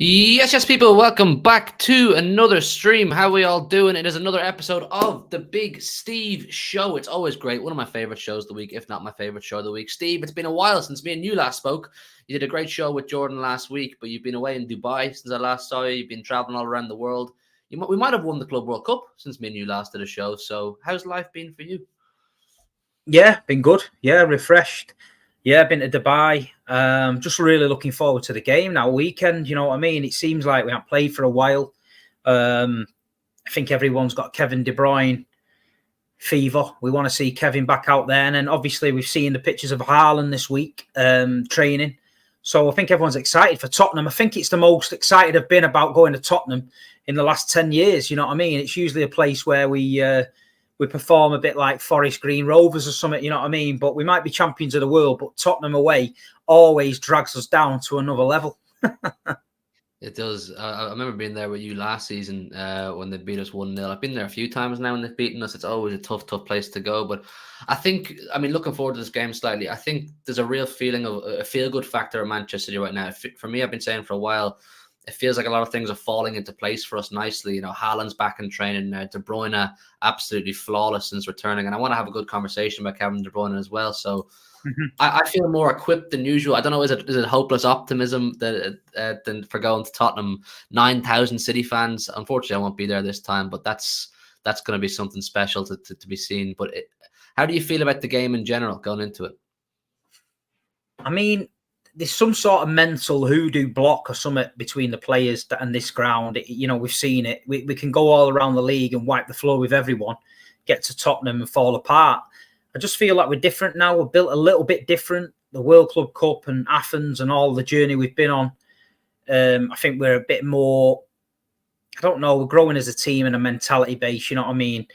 Yes, people, welcome back to another stream. How are we all doing? It is another episode of the Big Steve Show. It's always great. One of my favorite shows of the week, if not my favorite show of the week. Steve, it's been a while since me and you last spoke. You did a great show with Jordan last week, but you've been away in Dubai since I last saw you. You've been traveling all around the world. We might have won the Club World Cup since me and you last did a show. So how's life been for you? Yeah, been good. Yeah, refreshed. Yeah, been to Dubai. Just really looking forward to the game now. Weekend, you know what I mean? It seems like we haven't played for a while. I think everyone's got Kevin De Bruyne fever. We want to see Kevin back out there. And then obviously we've seen the pictures of Haaland this week training. So I think everyone's excited for Tottenham. I think it's the most excited I've been about going to Tottenham in the last 10 years. You know what I mean? It's usually a place where we perform a bit like Forest Green Rovers or something, you know what I mean? But we might be champions of the world, but Tottenham away always drags us down to another level. It does. I remember being there with you last season when they beat us 1-0. I've been there a few times now when they've beaten us. It's always a tough place to go. But I think, looking forward to this game slightly, I think there's a real feeling of a feel-good factor in Manchester City right now. For me, I've been saying for a while, it feels like a lot of things are falling into place for us nicely. You know, Haaland's back in training. De Bruyne, absolutely flawless since returning. And I want to have a good conversation about Kevin De Bruyne as well. So I feel more equipped than usual. I don't know, is it hopeless optimism that than for going to Tottenham? 9,000 City fans. Unfortunately, I won't be there this time, but that's going to be something special to be seen. But how do you feel about the game in general going into it? I mean, there's some sort of mental hoodoo block or something between the players and this ground. You know, we've seen it. We can go all around the league and wipe the floor with everyone, get to Tottenham and fall apart. I just feel like we're different now. We're built a little bit different. The World Club Cup and Athens and all the journey we've been on. I think we're a bit more, I don't know, we're growing as a team and a mentality base, you know what I mean?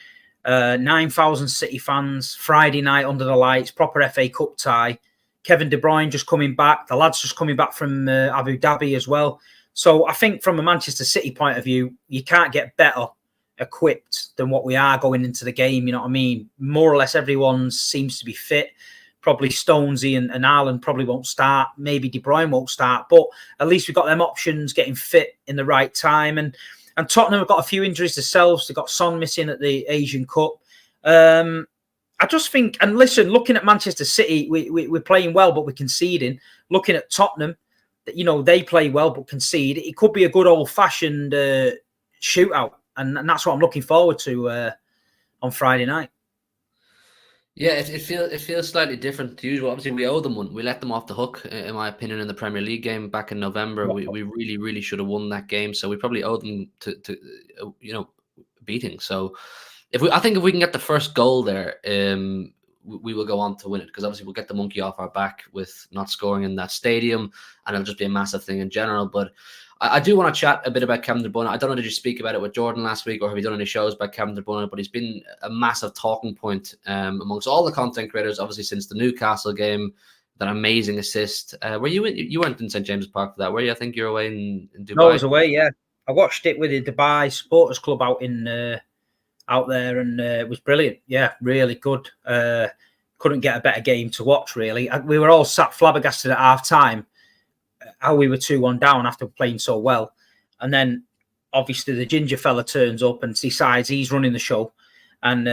9,000 City fans, Friday night under the lights, proper FA Cup tie. Kevin De Bruyne just coming back. The lad's just coming back from Abu Dhabi as well. So I think from a Manchester City point of view, you can't get better equipped than what we are going into the game. You know what I mean? More or less everyone seems to be fit. Probably Stonesy and Haaland probably won't start. Maybe De Bruyne won't start. But at least we've got them options getting fit in the right time. And Tottenham have got a few injuries themselves. They've got Son missing at the Asian Cup. I just think, and listen, looking at Manchester City, we're playing well, but we're conceding. Looking at Tottenham, you know, they play well, but concede. It could be a good old-fashioned shootout, and that's what I'm looking forward to on Friday night. Yeah, it feels slightly different to usual. Obviously, we owe them one. We let them off the hook, in my opinion, in the Premier League game back in November. We really should have won that game, so we probably owe them to beating. So I think if we can get the first goal there, we will go on to win it, because obviously we'll get the monkey off our back with not scoring in that stadium, and it'll just be a massive thing in general. But I do want to chat a bit about Kevin De Bruyne. I don't know, did you speak about it with Jordan last week, or have you done any shows about Kevin De Bruyne? But he's been a massive talking point amongst all the content creators, obviously since the Newcastle game. That amazing assist. Were you in? You weren't in St James's Park for that, were you? I think you were away in Dubai. No, I was away. Yeah, I watched it with the Dubai Supporters Club out there, and it was brilliant. Yeah, really good. Couldn't get a better game to watch, really. We were all sat flabbergasted at half time how we were 2-1 down after playing so well. And then obviously the ginger fella turns up and decides he's running the show. And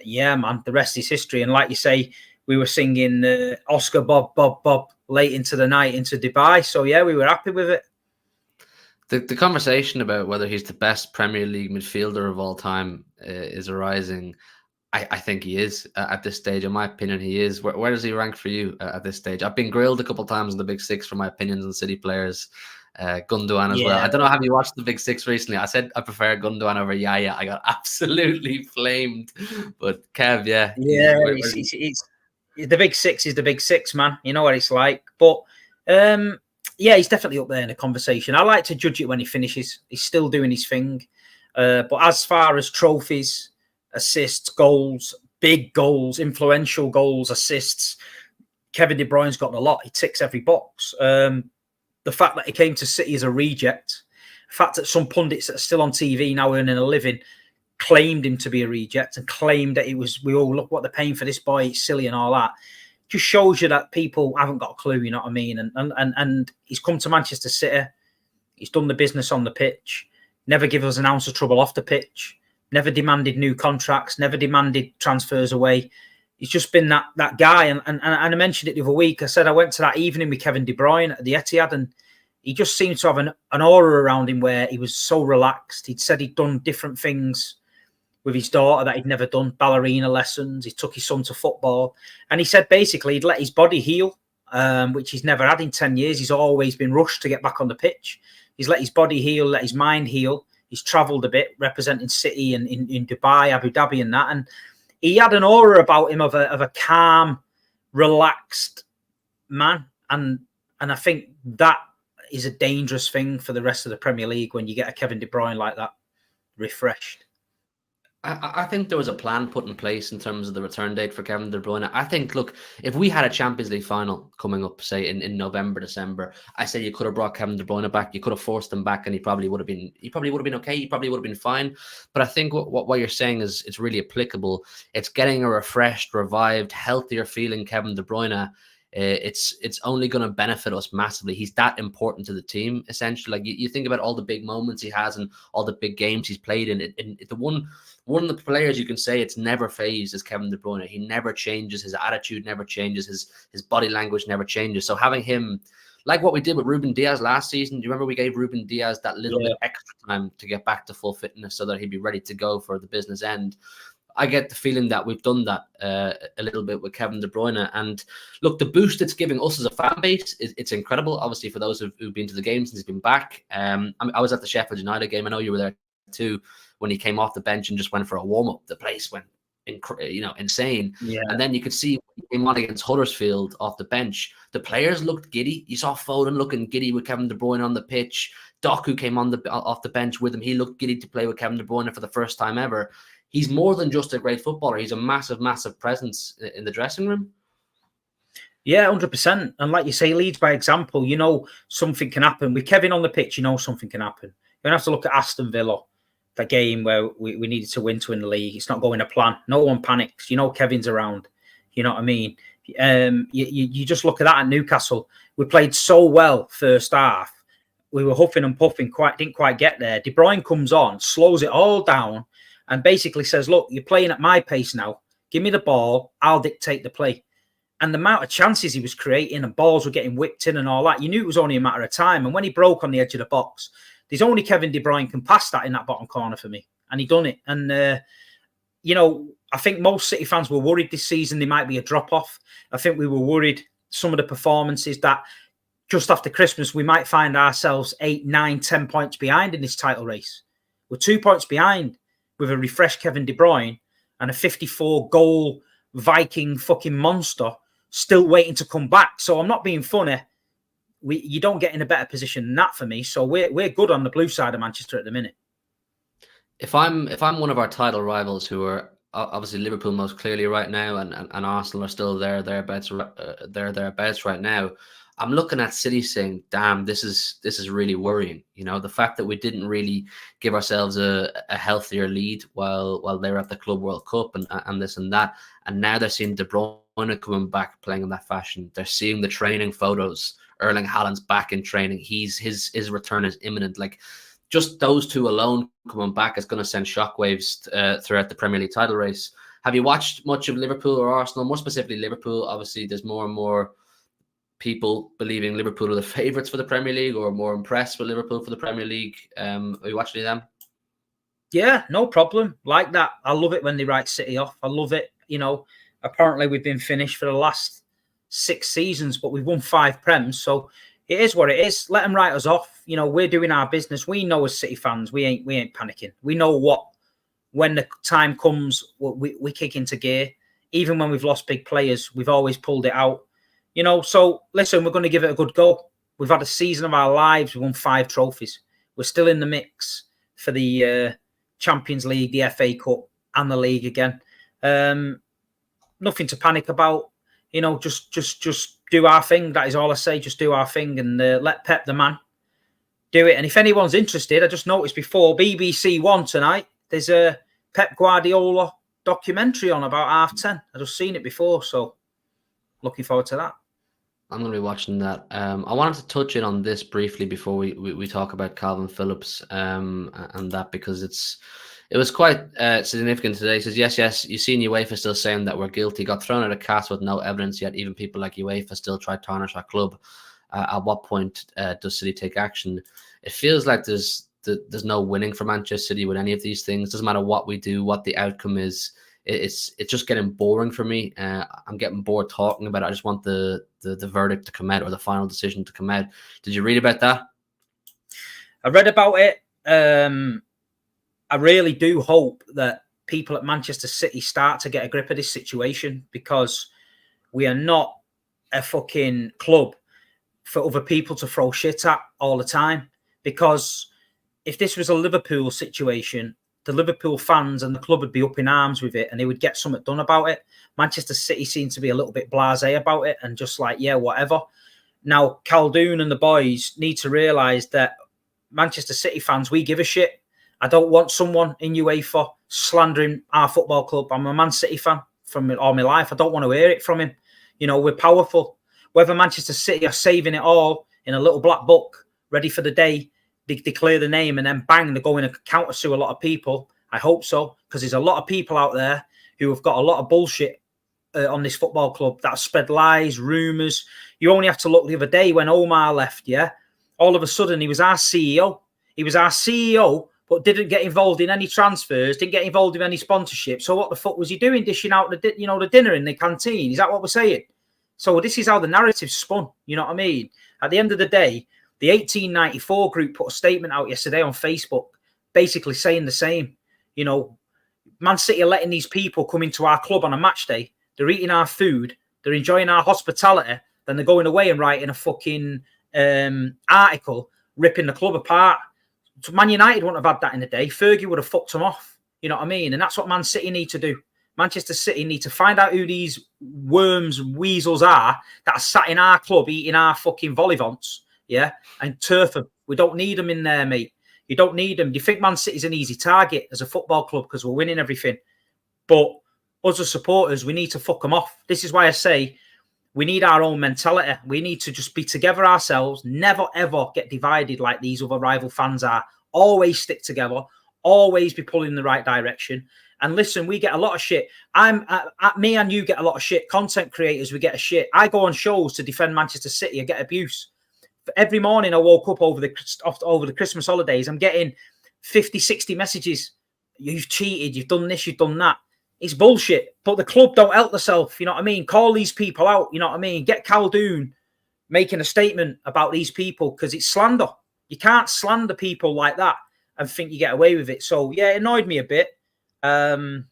yeah, man, the rest is history. And like you say, we were singing Oscar Bob Bob Bob late into the night into Dubai. So yeah, we were happy with it. The conversation about whether he's the best Premier League midfielder of all time is arising. I think he is at this stage. In my opinion, he is. Where does he rank for you at this stage? I've been grilled a couple of times in the Big Six for my opinions on City players. Gundogan as well. I don't know, have you watched the Big Six recently? I said I prefer Gundogan over Yaya. I got absolutely flamed. But Kev, yeah. It's the Big Six is the Big Six, man. You know what it's like. But yeah, he's definitely up there in the conversation. I like to judge it when he finishes. He's still doing his thing. But as far as trophies, assists, goals, big goals, influential goals, assists, Kevin De Bruyne's got a lot. He ticks every box. The fact that he came to City as a reject, the fact that some pundits that are still on TV now earning a living claimed him to be a reject and claimed that we all look what they're paying for this boy, it's silly and all that. Just shows you that people haven't got a clue, you know what I mean? And he's come to Manchester City. He's done the business on the pitch. Never give us an ounce of trouble off the pitch. Never demanded new contracts. Never demanded transfers away. He's just been that guy. And I mentioned it the other week. I said I went to that evening with Kevin De Bruyne at the Etihad, and he just seemed to have an aura around him where he was so relaxed. He'd said he'd done different things with his daughter that he'd never done, ballerina lessons. He took his son to football. And he said basically he'd let his body heal, which he's never had in 10 years. He's always been rushed to get back on the pitch. He's let his body heal, let his mind heal. He's travelled a bit, representing City and in Dubai, Abu Dhabi and that. And he had an aura about him of a calm, relaxed man. And I think that is a dangerous thing for the rest of the Premier League when you get a Kevin De Bruyne like that, refreshed. I think there was a plan put in place in terms of the return date for Kevin De Bruyne. I think, look, if we had a Champions League final coming up, say in November, December, I say you could have brought Kevin De Bruyne back. You could have forced him back, and he probably would have been okay. He probably would have been fine. But I think what you're saying is it's really applicable. It's getting a refreshed, revived, healthier feeling Kevin De Bruyne. It's only going to benefit us massively. He's that important to the team, essentially. Like you think about all the big moments he has and all the big games he's played in. The one of the players you can say it's never phased is Kevin De Bruyne. He never changes. His attitude never changes. His body language never changes. So having him, like what we did with Ruben Diaz last season, do you remember we gave Ruben Diaz that little bit extra time to get back to full fitness so that he'd be ready to go for the business end? I get the feeling that we've done that a little bit with Kevin De Bruyne. And look, the boost it's giving us as a fan base, it's incredible. Obviously, for those who've been to the games since he's been back. I was at the Sheffield United game. I know you were there too when he came off the bench and just went for a warm-up. The place went insane. Yeah. And then you could see when he came on against Huddersfield off the bench, the players looked giddy. You saw Foden looking giddy with Kevin De Bruyne on the pitch. Doku came off the bench with him. He looked giddy to play with Kevin De Bruyne for the first time ever. He's more than just a great footballer. He's a massive, massive presence in the dressing room. Yeah, 100%. And like you say, leads by example. You know something can happen. With Kevin on the pitch, you know something can happen. You don't have to look at Aston Villa, the game where we needed to win the league. It's not going to plan. No one panics. You know Kevin's around. You know what I mean? You just look at that at Newcastle. We played so well first half. We were huffing and puffing, didn't quite get there. De Bruyne comes on, slows it all down, and basically says, look, you're playing at my pace now. Give me the ball. I'll dictate the play. And the amount of chances he was creating and balls were getting whipped in and all that, you knew it was only a matter of time. And when he broke on the edge of the box, there's only Kevin De Bruyne can pass that in that bottom corner for me. And he done it. And, I think most City fans were worried this season there might be a drop-off. I think we were worried some of the performances that just after Christmas, we might find ourselves 8, 9, 10 points behind in this title race. We're 2 points behind with a refreshed Kevin De Bruyne and a 54-goal Viking fucking monster still waiting to come back. So I'm not being funny. You don't get in a better position than that for me. So we're good on the blue side of Manchester at the minute. If I'm one of our title rivals, who are obviously Liverpool most clearly right now, and Arsenal are still thereabouts right now, I'm looking at City saying, damn, this is really worrying. You know, the fact that we didn't really give ourselves a healthier lead while they were at the Club World Cup and this and that. And now they're seeing De Bruyne coming back playing in that fashion. They're seeing the training photos. Erling Haaland's back in training. His return is imminent. Like, just those two alone coming back is going to send shockwaves throughout the Premier League title race. Have you watched much of Liverpool or Arsenal? More specifically, Liverpool. Obviously, there's more and more people believing Liverpool are the favourites for the Premier League or more impressed with Liverpool for the Premier League. Are you watching them? Yeah, no problem. Like that. I love it when they write City off. I love it. Apparently we've been finished for the last 6 seasons, but we've won 5 Prems. So it is what it is. Let them write us off. We're doing our business. We know as City fans, we ain't panicking. We know when the time comes, we kick into gear. Even when we've lost big players, we've always pulled it out. So listen, we're going to give it a good go. We've had a season of our lives. We won 5 trophies. We're still in the mix for the Champions League, the FA Cup, and the league again. Nothing to panic about. Just do our thing. That is all I say. Just do our thing and let Pep, the man, do it. And if anyone's interested, I just noticed before BBC One tonight, there's a Pep Guardiola documentary on about 10:30. I just seen it before, so looking forward to that. I'm going to be watching that. I wanted to touch in on this briefly before we talk about Kalvin Phillips and that, because it was quite significant today. He says, yes, you've seen UEFA still saying that we're guilty. Got thrown out of cast with no evidence yet. Even people like UEFA still try to tarnish our club. At what point does City take action? It feels like there's no winning for Manchester City with any of these things. Doesn't matter what we do, what the outcome is. It's just getting boring for me. I'm getting bored talking about it. I just want the verdict to come out, or the final decision to come out. Did you read about that? I read about it. I really do hope that people at Manchester City start to get a grip of this situation, because we are not a fucking club for other people to throw shit at all the time. Because if this was a Liverpool situation, the Liverpool fans and the club would be up in arms with it, and they would get something done about it. Manchester City seems to be a little bit blasé about it and just like, yeah, whatever. Now, Khaldoon and the boys need to realise that Manchester City fans, we give a shit. I don't want someone in UEFA slandering our football club. I'm a Man City fan from all my life. I don't want to hear it from him. You know, we're powerful. Whether Manchester City are saving it all in a little black book, ready for the day, they declare the name, and then bang, they're going to counter sue a lot of people. I hope so, because there's a lot of people out there who have got a lot of bullshit on this football club that spread lies, rumours. You only have to look the other day when Omar left, yeah? All of a sudden, he was our CEO. He was our CEO, but didn't get involved in any transfers, didn't get involved in any sponsorship. So what the fuck was he doing, dishing out the dinner in the canteen? Is that what we're saying? So this is how the narrative's spun. You know what I mean? At the end of the day, the 1894 group put a statement out yesterday on Facebook, basically saying the same. You know, Man City are letting these people come into our club on a match day. They're eating our food. They're enjoying our hospitality. Then they're going away and writing a fucking article ripping the club apart. So Man United wouldn't have had that in the day. Fergie would have fucked them off. You know what I mean? And that's what Man City need to do. Manchester City need to find out who these worms, weasels are that are sat in our club eating our fucking vol-au-vents, yeah, and turf them. We don't need them in there, mate. You don't need them. You think Man City's an easy target as a football club because we're winning everything. But us as supporters, we need to fuck them off. This is why I say we need our own mentality. We need to just be together ourselves, never, ever get divided like these other rival fans are. Always stick together, always be pulling in the right direction. And listen, we get a lot of shit. Me and you get a lot of shit. Content creators, we get a shit. I go on shows to defend Manchester City. I get abuse. Every morning I woke up over the Christmas holidays, I'm getting 50, 60 messages. You've cheated. You've done this. You've done that. It's bullshit. But the club don't help themselves. You know what I mean? Call these people out. You know what I mean? Get Khaldoon making a statement about these people, because it's slander. You can't slander people like that and think you get away with it. So, yeah, it annoyed me a bit. But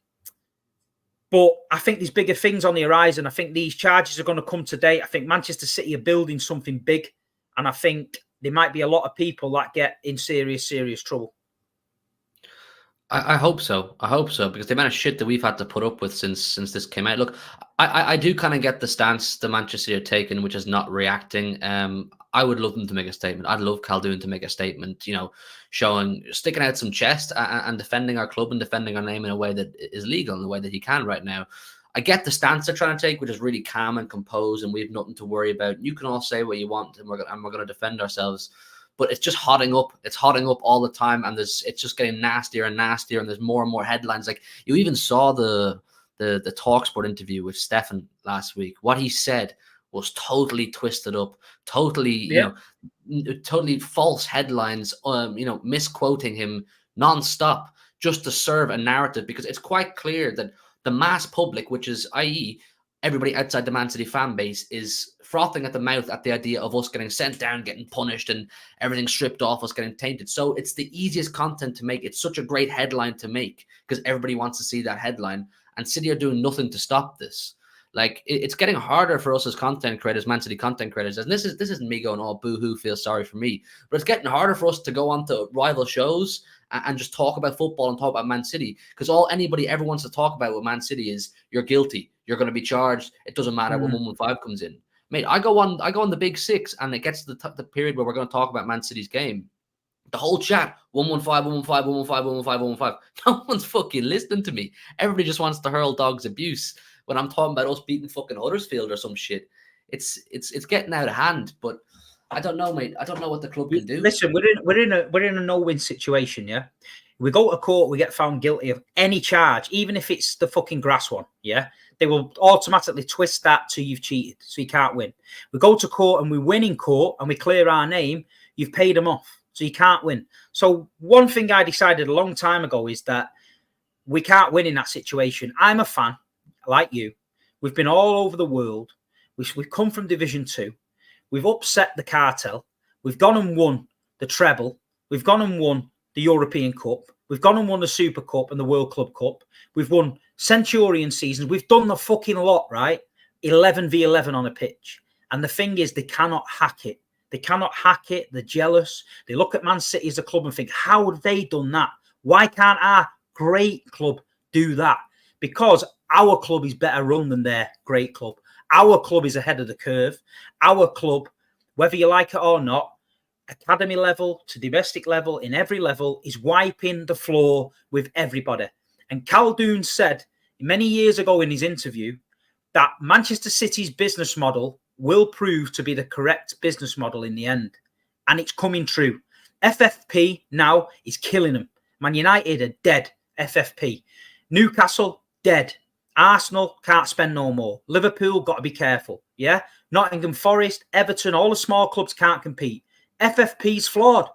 I think there's bigger things on the horizon. I think these charges are going to come today. I think Manchester City are building something big. And I think there might be a lot of people that get in serious, serious trouble. I hope so. I hope so, because the amount of shit that we've had to put up with since this came out. Look, I do kind of get the stance the Manchester City are taking, which is not reacting. I would love them to make a statement. I'd love Khaldoon to make a statement, you know, sticking out some chest and defending our club and defending our name in a way that is legal, in the way that he can right now. I get the stance they're trying to take, which is really calm and composed, and we have nothing to worry about. You can all say what you want, and we're going to defend ourselves. But it's just hotting up. It's hotting up all the time, and it's just getting nastier and nastier, and there's more and more headlines. Like, you even saw the TalkSport interview with Stefan last week. What he said was totally twisted up, totally totally false headlines. Misquoting him nonstop just to serve a narrative, because it's quite clear that the mass public, which is, i.e., everybody outside the Man City fan base, is frothing at the mouth at the idea of us getting sent down, getting punished, and everything stripped off, us getting tainted. So it's the easiest content to make. It's such a great headline to make because everybody wants to see that headline. And City are doing nothing to stop this. Like, it's getting harder for us as content creators, Man City content creators. And this isn't me going, oh, boo-hoo, feel sorry for me. But it's getting harder for us to go on to rival shows and just talk about football and talk about Man City. Because all anybody ever wants to talk about with Man City is, you're guilty. You're going to be charged. It doesn't matter when 115 comes in. Mate, I go on the Big Six, and it gets to the period where we're going to talk about Man City's game. The whole chat, 115, 115, 115, 115, 115. No one's fucking listening to me. Everybody just wants to hurl dogs abuse when I'm talking about us beating fucking Huddersfield or some shit. it's getting out of hand. But I don't know, mate. I don't know what the club can do. Listen, we're in a no-win situation, yeah. We go to court, we get found guilty of any charge, even if it's the fucking grass one, yeah. They will automatically twist that to you've cheated, so you can't win. We go to court and we win in court and we clear our name, you've paid them off, so you can't win. So one thing I decided a long time ago is that we can't win in that situation. I'm a fan, like you. We've been all over the world. We've come from Division 2. We've upset the cartel. We've gone and won the treble. We've gone and won the European Cup. We've gone and won the Super Cup and the World Club Cup. We've won Centurion seasons. We've done the fucking lot, right? 11v11 on a pitch. And the thing is, they cannot hack it. They cannot hack it. They're jealous. They look at Man City as a club and think, how have they done that? Why can't our great club do that? Because our club is better run than their great club. Our club is ahead of the curve. Our club, whether you like it or not, academy level to domestic level, in every level, is wiping the floor with everybody. And Khaldoon said many years ago in his interview that Manchester City's business model will prove to be the correct business model in the end. And it's coming true. FFP now is killing them. Man United are dead. FFP. Newcastle, dead. Arsenal can't spend no more. Liverpool, got to be careful. Yeah? Nottingham Forest, Everton, all the small clubs can't compete. FFP's flawed.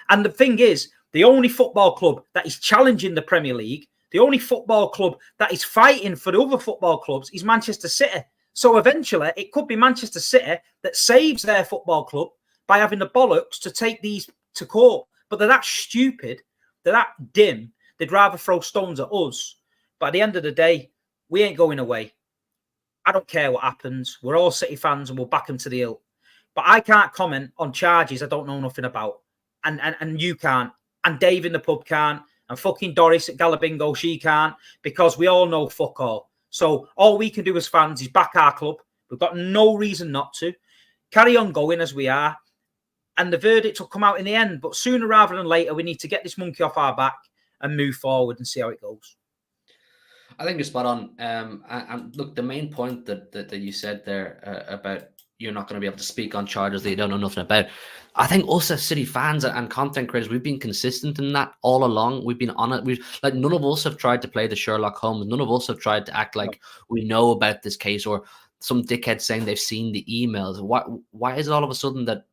And the thing is, the only football club that is challenging the Premier League, the only football club that is fighting for the other football clubs is Manchester City. So eventually, it could be Manchester City that saves their football club by having the bollocks to take these to court. But they're that stupid, they're that dim, they'd rather throw stones at us. But at the end of the day, we ain't going away. I don't care what happens. We're all City fans and we'll back them to the hilt. But I can't comment on charges I don't know nothing about. And you can't. And Dave in the pub can't. And fucking Doris at Galabingo, she can't. Because we all know fuck all. So all we can do as fans is back our club. We've got no reason not to. Carry on going as we are. And the verdict will come out in the end. But sooner rather than later, we need to get this monkey off our back and move forward and see how it goes. I think you're spot on. And look, the main point that you said there about you're not going to be able to speak on charges that you don't know nothing about. I think us as City fans and content creators, we've been consistent in that all along. We've been on it. None of us have tried to play the Sherlock Holmes. None of us have tried to act like we know about this case, or some dickhead saying they've seen the emails. Why is it all of a sudden that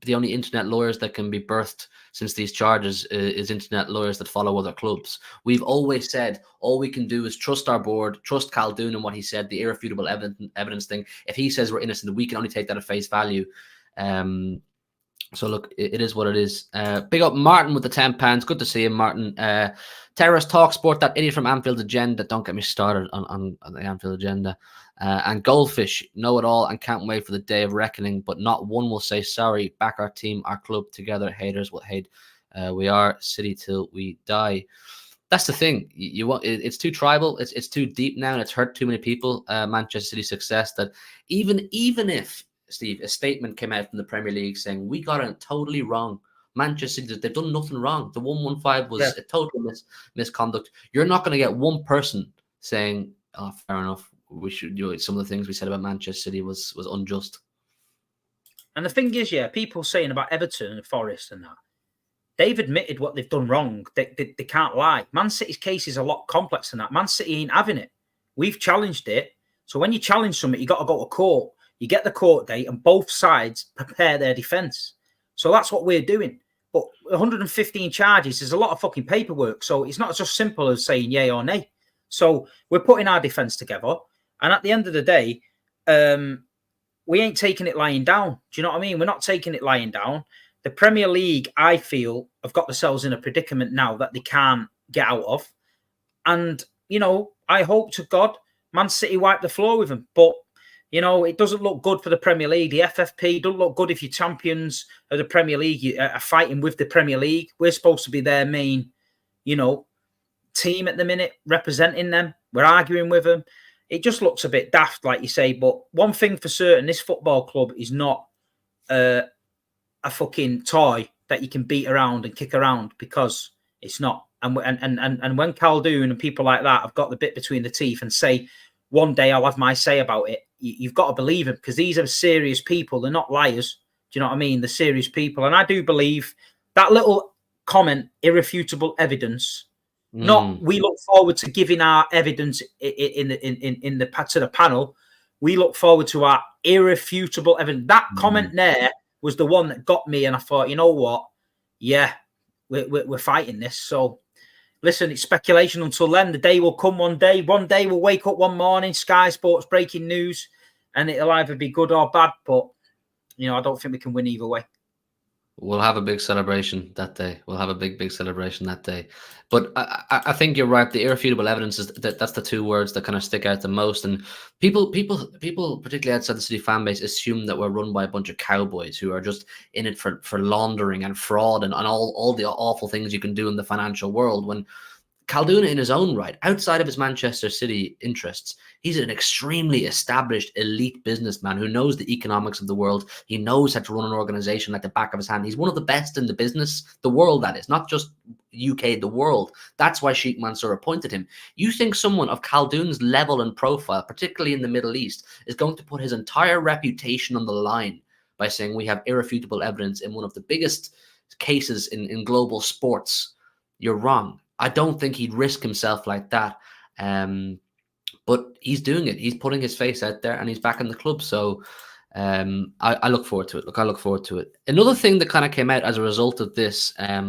the only internet lawyers that can be birthed since these charges is internet lawyers that follow other clubs? We've always said all we can do is trust our board, trust Khaldoon and what he said, the irrefutable evidence thing. If he says we're innocent, we can only take that at face value. So look, it is what it is. Big up Martin with the £10. Good to see him, Martin. Terrorist Talk Sport, that idiot from Anfield Agenda. Don't get me started on the Anfield Agenda. And Goldfish, know it all and can't wait for the day of reckoning, but not one will say sorry. Back our team, our club together. Haters will hate. We are City till we die. That's the thing. It's too tribal. It's too deep now, and it's hurt too many people. Manchester City's success, that even if, Steve, a statement came out from the Premier League saying we got it totally wrong. Manchester City, they've done nothing wrong. The 115 was a total misconduct. You're not going to get one person saying, "Oh, fair enough. We should do it. Some of the things we said about Manchester City was unjust." And the thing is, people saying about Everton and Forest and that, they've admitted what they've done wrong. They can't lie. Man City's case is a lot complex than that. Man City ain't having it. We've challenged it. So when you challenge something, you got to go to court. You get the court date and both sides prepare their defence. So that's what we're doing. But 115 charges is a lot of fucking paperwork. So it's not just simple as saying yay or nay. So we're putting our defence together. And at the end of the day, we ain't taking it lying down. Do you know what I mean? We're not taking it lying down. The Premier League, I feel, have got themselves in a predicament now that they can't get out of. And, I hope to God Man City wipe the floor with them. But, it doesn't look good for the Premier League. The FFP doesn't look good if your champions of the Premier League are fighting with the Premier League. We're supposed to be their main, team at the minute, representing them. We're arguing with them. It just looks a bit daft, like you say. But one thing for certain, this football club is not a fucking toy that you can beat around and kick around, because it's not. And when Khaldoon and people like that have got the bit between the teeth and say one day I'll have my say about it. You've got to believe him, because these are serious people. They're not liars. Do you know what I mean? They're serious people. And I do believe that little comment, irrefutable evidence, not we look forward to giving our evidence in the panel. We look forward to our irrefutable evidence. That comment there was the one that got me, and I thought, you know what? Yeah, we're fighting this. So listen, it's speculation until then. The day will come one day. One day we'll wake up one morning, Sky Sports breaking news, and it'll either be good or bad. But, you know, I don't think we can win either way. We'll have a big celebration that day. We'll have a big celebration that day. But I think you're right. The irrefutable evidence is that's the two words that kind of stick out the most. And people, particularly outside the City fan base, assume that we're run by a bunch of cowboys who are just in it for laundering and fraud and all the awful things you can do in the financial world. When Khaldun, in his own right, outside of his Manchester City interests, he's an extremely established elite businessman who knows the economics of the world. He knows how to run an organization like the back of his hand. He's one of the best in the business, the world, that is, not just UK, the world. That's why Sheikh Mansour appointed him. You think someone of Khaldun's level and profile, particularly in the Middle East, is going to put his entire reputation on the line by saying we have irrefutable evidence in one of the biggest cases in global sports? You're wrong. I don't think he'd risk himself like that. But he's doing it. He's putting his face out there, and he's back in the club. So I look forward to it. I look forward to it. Another thing that kind of came out as a result of this, I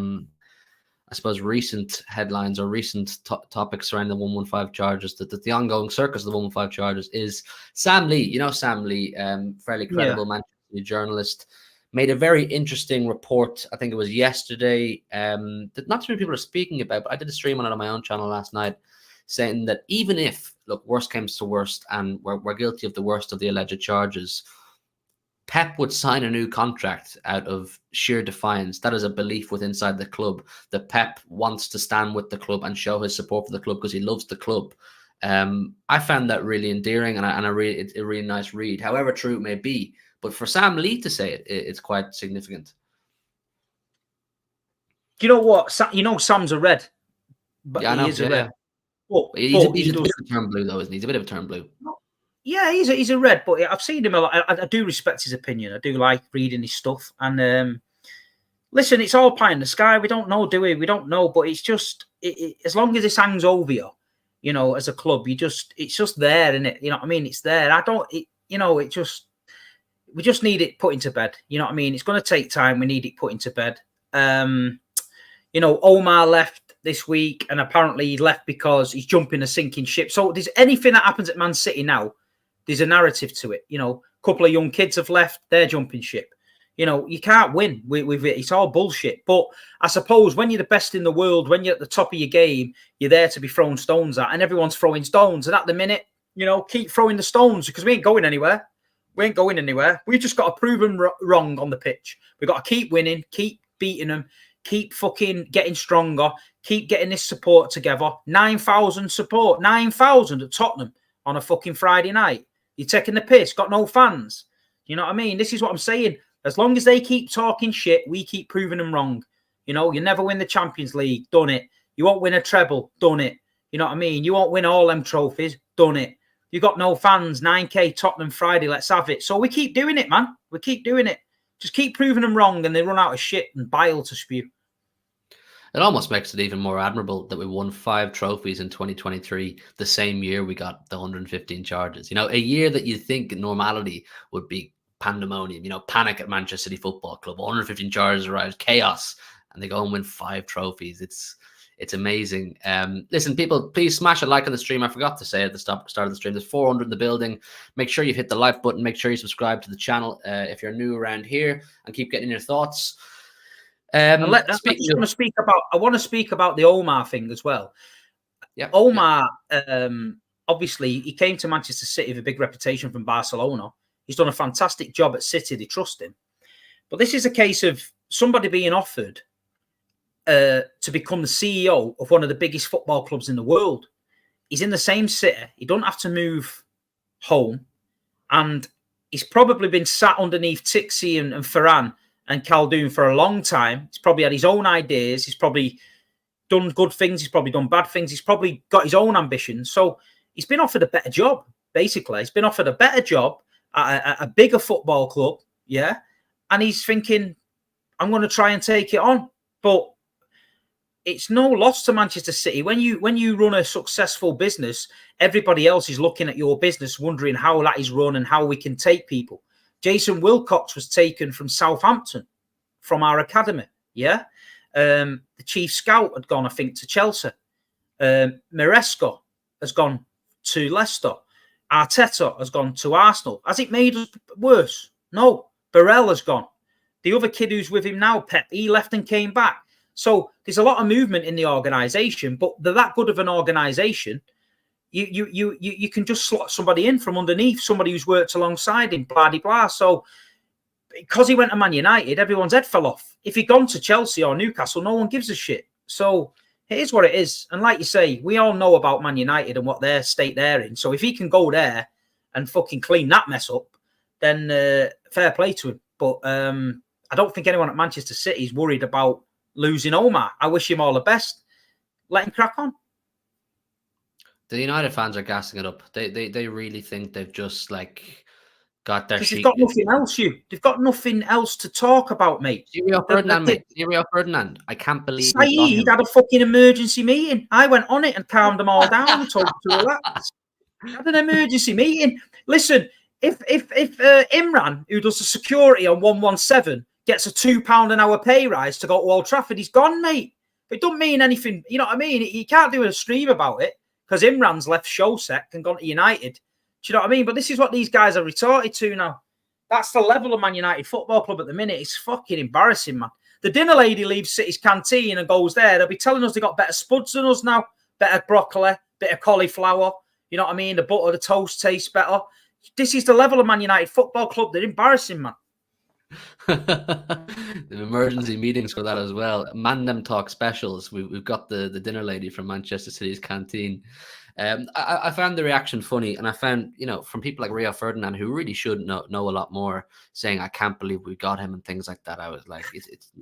suppose, recent headlines or recent topics around the 115 charges, the ongoing circus of the 115 charges, is Sam Lee. You know Sam Lee, fairly credible Manchester City journalist, made a very interesting report. I think it was yesterday, that not too many people are speaking about, but I did a stream on it on my own channel last night, saying that even if, look, worst comes to worst and we're guilty of the worst of the alleged charges, Pep would sign a new contract out of sheer defiance. That is a belief with inside the club, that Pep wants to stand with the club and show his support for the club because he loves the club. I found that really endearing and a really nice read, however true it may be. But for Sam Lee to say it, it's quite significant. Do you know what? You know Sam's a red, but yeah, he is a red. Yeah. He's a bit of a turn blue, though, isn't he? He's a bit of a turn blue. Yeah, he's a red, but I've seen him a lot. I do respect his opinion. I do like reading his stuff. And listen, it's all pie in the sky. We don't know, do we? We don't know. But it's just, as long as this hangs over you, you know, as a club, it's just there, isn't it? You know what I mean? It's there. We just need it put into bed. You know what I mean? It's going to take time. We need it put into bed. You know, Omar left this week, and apparently he left because he's jumping a sinking ship. So there's anything that happens at Man City now, there's a narrative to it. You know, a couple of young kids have left, they're jumping ship. You know, you can't win with it. It's all bullshit. But I suppose when you're the best in the world, when you're at the top of your game, you're there to be thrown stones at, and everyone's throwing stones. And at the minute, you know, keep throwing the stones because we ain't going anywhere. We ain't going anywhere. We've just got to prove them wrong on the pitch. We've got to keep winning, keep beating them, keep fucking getting stronger, keep getting this support together. 9,000 support, 9,000 at Tottenham on a fucking Friday night. You're taking the piss, got no fans. You know what I mean? This is what I'm saying. As long as they keep talking shit, we keep proving them wrong. You know, you never win the Champions League, done it. You won't win a treble, done it. You know what I mean? You won't win all them trophies, done it. You got no fans, 9K Tottenham Friday, let's have it. So we keep doing it, man. We keep doing it. Just keep proving them wrong, and they run out of shit and bile to spew. It almost makes it even more admirable that we won 5 trophies in 2023, the same year we got the 115 charges. You know, a year that you'd think normality would be pandemonium, you know, panic at Manchester City Football Club, 115 charges arrives, chaos, and they go and win 5 trophies. It's amazing. Listen, people, please smash a like on the stream. I forgot to say at the start of the stream, there's 400 in the building. Make sure you hit the like button. Make sure you subscribe to the channel if you're new around here, and keep getting your thoughts. I want to speak about the Omar thing as well. Yeah, Omar, obviously, he came to Manchester City with a big reputation from Barcelona. He's done a fantastic job at City. They trust him. But this is a case of somebody being offered to become the CEO of one of the biggest football clubs in the world. He's in the same city. He don't have to move home. And he's probably been sat underneath Tixi and Ferran and Khaldun for a long time. He's probably had his own ideas. He's probably done good things. He's probably done bad things. He's probably got his own ambitions. So he's been offered a better job. Basically, he's been offered a better job at a bigger football club, yeah, and he's thinking, I'm going to try and take it on, but it's no loss to Manchester City. When you run a successful business, everybody else is looking at your business, wondering how that is run and how we can take people. Jason Wilcox was taken from Southampton, from our academy. Yeah, the chief scout had gone, I think, to Chelsea. Maresco has gone to Leicester. Arteta has gone to Arsenal. Has it made us worse? No. Burrell has gone. The other kid who's with him now, Pep, he left and came back. So there's a lot of movement in the organisation, but they're that good of an organisation. You can just slot somebody in from underneath, somebody who's worked alongside him, blah, blah, blah. So because he went to Man United, everyone's head fell off. If he'd gone to Chelsea or Newcastle, no one gives a shit. So it is what it is. And like you say, we all know about Man United and what their state they're in. So if he can go there and fucking clean that mess up, then fair play to him. But I don't think anyone at Manchester City is worried about losing Omar. I wish him all the best. Let him crack on. The United fans are gassing it up. They really think they've just like got their sheet. They've got nothing else, They've got nothing else to talk about, mate. Rio Ferdinand, mate. Rio Ferdinand. I can't believe Saeed had a fucking emergency meeting. I went on it and calmed them all down and told them to relax. Had an emergency meeting. Listen, if Imran, who does the security on 117, gets a £2 an hour pay rise to go to Old Trafford, he's gone, mate. It don't mean anything. You know what I mean? You can't do a stream about it because Imran's left Showsec and gone to United. Do you know what I mean? But this is what these guys are retorted to now. That's the level of Man United Football Club at the minute. It's fucking embarrassing, man. The dinner lady leaves City's canteen and goes there. They'll be telling us they got better spuds than us now. Better broccoli, bit of cauliflower. You know what I mean? The butter, the toast tastes better. This is the level of Man United Football Club. They're embarrassing, man. The emergency meetings for that as well. Man them talk specials. We've got the dinner lady from Manchester City's canteen. I found the reaction funny, and I found, from people like Rio Ferdinand, who really should know a lot more, saying I can't believe we got him and things like that. I was like,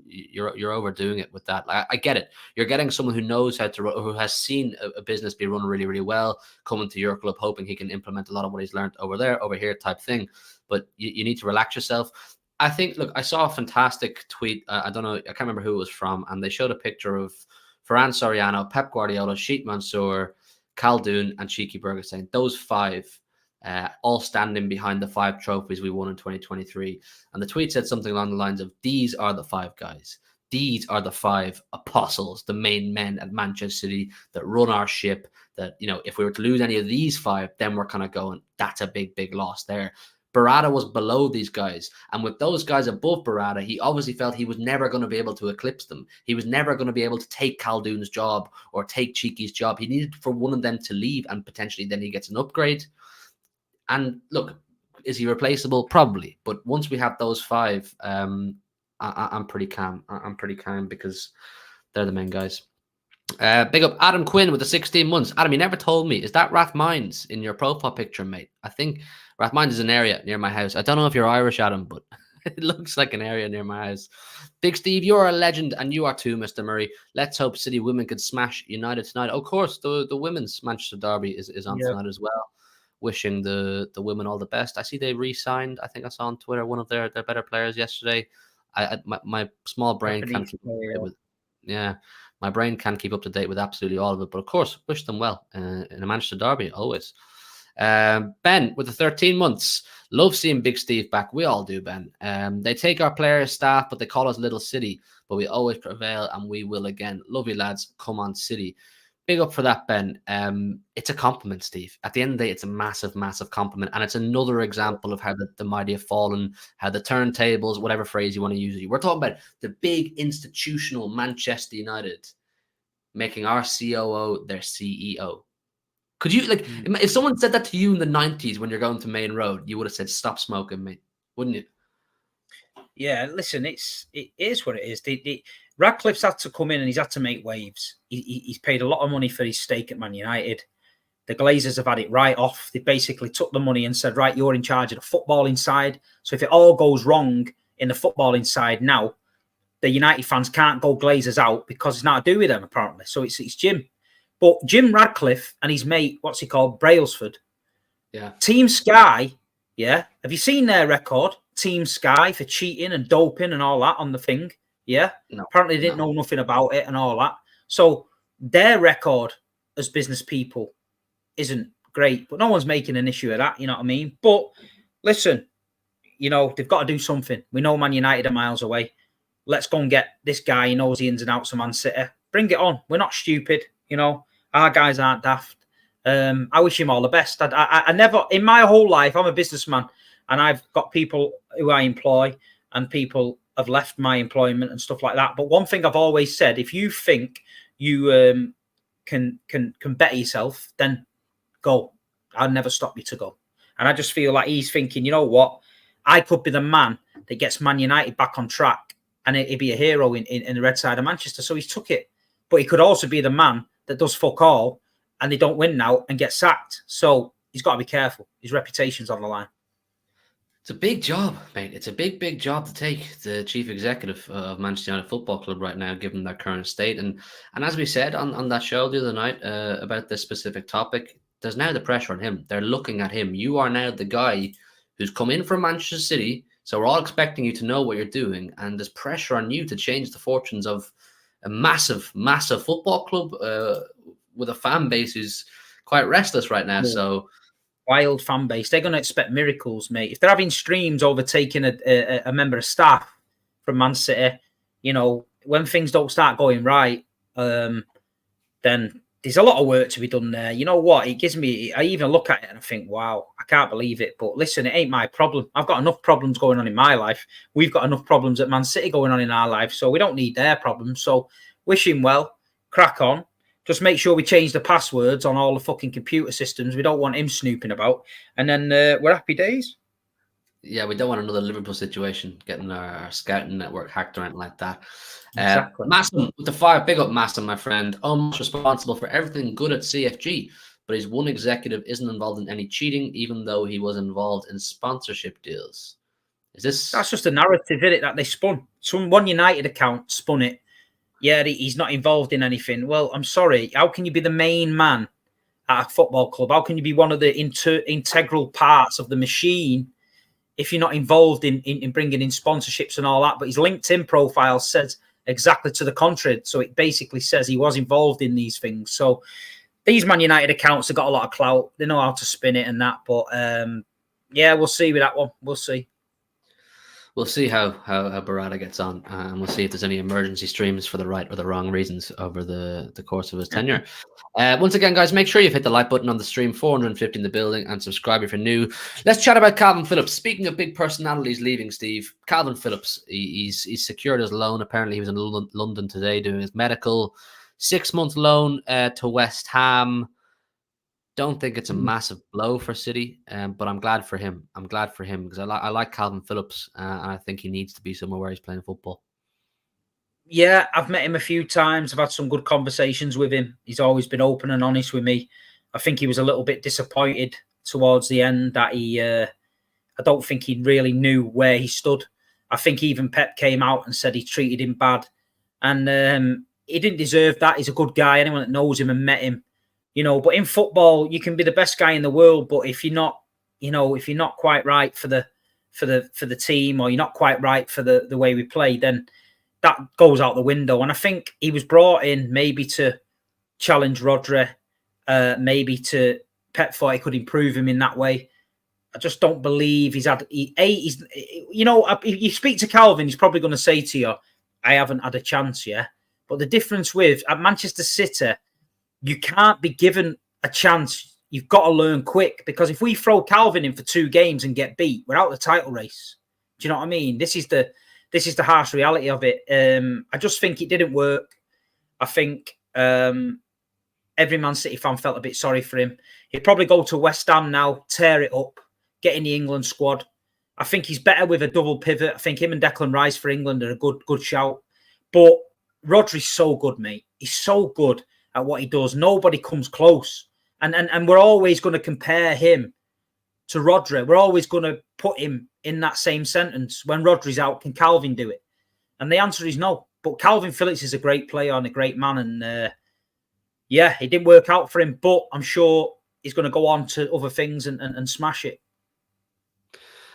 you're overdoing it with that. I get it. You're getting someone who knows how to run, who has seen a business be run really, really well, coming to your club, hoping he can implement a lot of what he's learned over here type thing. But you need to relax yourself. I think, look, I saw a fantastic tweet. I don't know, I can't remember who it was from, and they showed a picture of Ferran Soriano, Pep Guardiola, Sheikh Mansour, Khaldoon, and Cheeky Burger, saying those five all standing behind the 5 trophies we won in 2023. And the tweet said something along the lines of, these are the 5 guys. These are the 5 apostles, the main men at Manchester City that run our ship, that, if we were to lose any of these 5, then we're kind of going, that's a big, big loss there. Berrada was below these guys. And with those guys above Berrada, he obviously felt he was never going to be able to eclipse them. He was never going to be able to take Khaldoon's job or take Cheeky's job. He needed for one of them to leave, and potentially then he gets an upgrade. And look, is he replaceable? Probably. But once we have those 5, I'm pretty calm. I'm pretty calm because they're the main guys. Big up Adam Quinn with the 16 months. Adam, you never told me, is that Rathmines in your profile picture, mate? I think Rathmines is an area near my house. I don't know if you're Irish, Adam, but it looks like an area near my house. Big Steve, you're a legend, and you are too, Mr. Murray. Let's hope City women could smash United tonight. Of course, the women's Manchester derby is on tonight as well. Wishing the women all the best. I see they re-signed, I think I saw on Twitter, one of their better players yesterday. My small brain can't keep up to date with, my brain can't keep up to date with absolutely all of it. But of course, wish them well in a Manchester derby, always. Ben with the 13 months. Love seeing Big Steve back. We all do, Ben. They take our players, staff, but they call us Little City. But we always prevail, and we will again. Love you, lads. Come on, City. Big up for that, Ben. It's a compliment, Steve. At the end of the day, it's a massive, massive compliment. And it's another example of how the mighty have fallen, how the turntables, whatever phrase you want to use. We're talking about the big institutional Manchester United making our COO their CEO. Could you, if someone said that to you in the 90s when you're going to Main Road, you would have said, stop smoking, mate, wouldn't you? Yeah, listen, it is what it is. Radcliffe's had to come in and he's had to make waves. He's paid a lot of money for his stake at Man United. The Glazers have had it right off. They basically took the money and said, right, you're in charge of the footballing side. So if it all goes wrong in the footballing side now, the United fans can't go Glazers out because it's not to do with them, apparently. So it's Jim. But Jim Radcliffe and his mate, what's he called, Brailsford, Yeah. Team Sky, yeah. Have you seen their record? Team Sky for cheating and doping and all that on the thing, yeah. No. Apparently, they didn't know nothing about it and all that. So their record as business people isn't great, but no one's making an issue of that. You know what I mean? But listen, you know, they've got to do something. We know Man United are miles away. Let's go and get this guy. He knows the ins and outs of Man City. Bring it on. We're not stupid. You know, our guys aren't daft. I wish him all the best. I never, in my whole life, I'm a businessman and I've got people who I employ and people have left my employment and stuff like that. But one thing I've always said, if you think you can better yourself, then go. I'll never stop you to go. And I just feel like he's thinking, you know what? I could be the man that gets Man United back on track and he'd be a hero in the red side of Manchester. So he's took it. But he could also be the man that does fuck all and they don't win now and get sacked. So he's got to be careful. His reputation's on the line. It's a big job, mate. It's a big, big job to take, the chief executive of Manchester United Football Club right now, given their current state. And as we said on that show the other night about this specific topic, there's now the pressure on him. They're looking at him. You are now the guy who's come in from Manchester City, so we're all expecting you to know what you're doing, and there's pressure on you to change the fortunes of a massive, massive football club with a fan base who's quite restless right now. So wild fan base. They're going to expect miracles, mate. If they're having streams overtaking a member of staff from Man City, you know, when things don't start going right, then there's a lot of work to be done there. You know what? It gives me, I even look at it and I think, wow, I can't believe it. But listen, it ain't my problem. I've got enough problems going on in my life. We've got enough problems at Man City going on in our life. So we don't need their problems. So wish him well, crack on. Just make sure we change the passwords on all the fucking computer systems. We don't want him snooping about. And then we're happy days. Yeah, we don't want another Liverpool situation, getting our scouting network hacked or anything like that. Exactly. Massam with the 5, big up Massam, my friend. Almost responsible for everything good at CFG, but his one executive isn't involved in any cheating, even though he was involved in sponsorship deals. Is this? That's just a narrative, isn't it, that they spun. One United account spun it. Yeah, he's not involved in anything. Well, I'm sorry. How can you be the main man at a football club? How can you be one of the integral parts of the machine if you're not involved in bringing in sponsorships and all that? But his LinkedIn profile says exactly to the contrary. So it basically says he was involved in these things. So these Man United accounts have got a lot of clout. They know how to spin it and that. But yeah, we'll see with that one. We'll see. We'll see how Berrada gets on, and we'll see if there's any emergency streams for the right or the wrong reasons over the course of his tenure. Once again, guys, make sure you've hit the like button on the stream, 450 in the building, and subscribe if you're new. Let's chat about Kalvin Phillips. Speaking of big personalities leaving, Steve, Kalvin Phillips, he's secured his loan. Apparently, he was in London today doing his medical. 6-month loan to West Ham. Don't think it's a massive blow for City, but I'm glad for him. I'm glad for him because I like Kalvin Phillips, and I think he needs to be somewhere where he's playing football. Yeah, I've met him a few times. I've had some good conversations with him. He's always been open and honest with me. I think he was a little bit disappointed towards the end that I don't think he really knew where he stood. I think even Pep came out and said he treated him bad, and he didn't deserve that. He's a good guy. Anyone that knows him and met him, you know, but in football, you can be the best guy in the world, but if you're not, you know, if you're not quite right for the team, or you're not quite right for the way we play, then that goes out the window. And I think he was brought in maybe to challenge Rodri, maybe to Pep thought he could improve him in that way. I just don't believe he's had. He's, you know, if you speak to Kalvin, he's probably going to say to you, "I haven't had a chance yet." But the difference with at Manchester City, you can't be given a chance. You've got to learn quick, because if we throw Kalvin in for 2 games and get beat, we're out of the title race. Do you know what I mean? This is the harsh reality of it. I just think it didn't work. I think every Man City fan felt a bit sorry for him. He'd probably go to West Ham now, tear it up, get in the England squad. I think he's better with a double pivot. I think him and Declan Rice for England are a good shout. But Rodri's so good, mate. He's so good at what he does. Nobody comes close. And we're always going to compare him to Rodri. We're always going to put him in that same sentence. When Rodri's out, can Kalvin do it? And the answer is no. But Kalvin Phillips is a great player and a great man. And yeah, it didn't work out for him, but I'm sure he's going to go on to other things and smash it.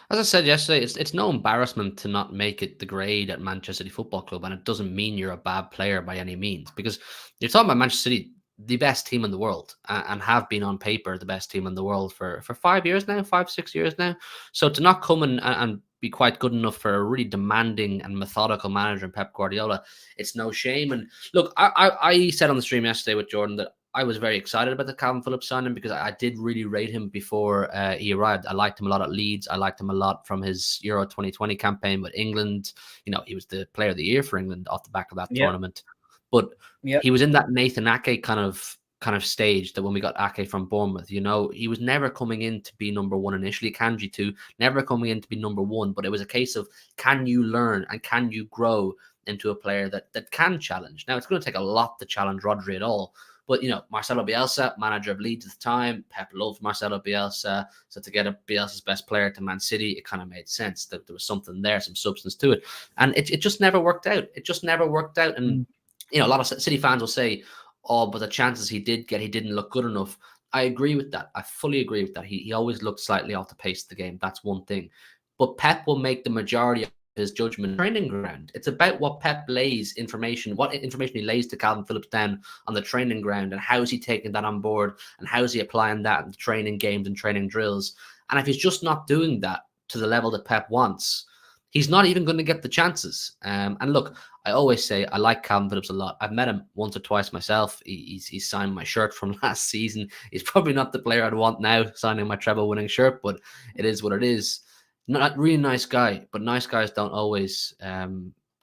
As I said yesterday, it's no embarrassment to not make it the grade at Manchester City Football Club, and it doesn't mean you're a bad player by any means, because you're talking about Manchester City, the best team in the world, and have been on paper the best team in the world for 5 years now, 5, 6 years now. So to not come and be quite good enough for a really demanding and methodical manager in Pep Guardiola, it's no shame. And look, I said on the stream yesterday with Jordan that I was very excited about the Kalvin Phillips signing because I did really rate him before he arrived. I liked him a lot at Leeds. I liked him a lot from his Euro 2020 campaign with England. You know, he was the player of the year for England off the back of that tournament. But he was in that Nathan Ake kind of stage that when we got Ake from Bournemouth, you know, he was never coming in to be number one initially. Kanji too, never coming in to be number one. But it was a case of, can you learn and can you grow into a player that can challenge? Now, it's going to take a lot to challenge Rodri at all. But, you know, Marcelo Bielsa, manager of Leeds at the time, Pep loved Marcelo Bielsa. So to get Bielsa's best player to Man City, it kind of made sense that there was something there, some substance to it. And it just never worked out. It just never worked out. And, you know, a lot of City fans will say, oh, but the chances he did get, he didn't look good enough. I agree with that. I fully agree with that. He always looked slightly off the pace of the game. That's one thing. But Pep will make the majority of his judgment training ground. It's about what Pep lays information, what information he lays to Kalvin Phillips down on the training ground, and how is he taking that on board, and how is he applying that in training games and training drills. And if he's just not doing that to the level that Pep wants, he's not even going to get the chances. And look, I always say I like Kalvin Phillips a lot. I've met him once or twice myself. He's signed my shirt from last season. He's probably not the player I'd want now signing my treble winning shirt, but it is what it is. Not really nice guy, but nice guys don't always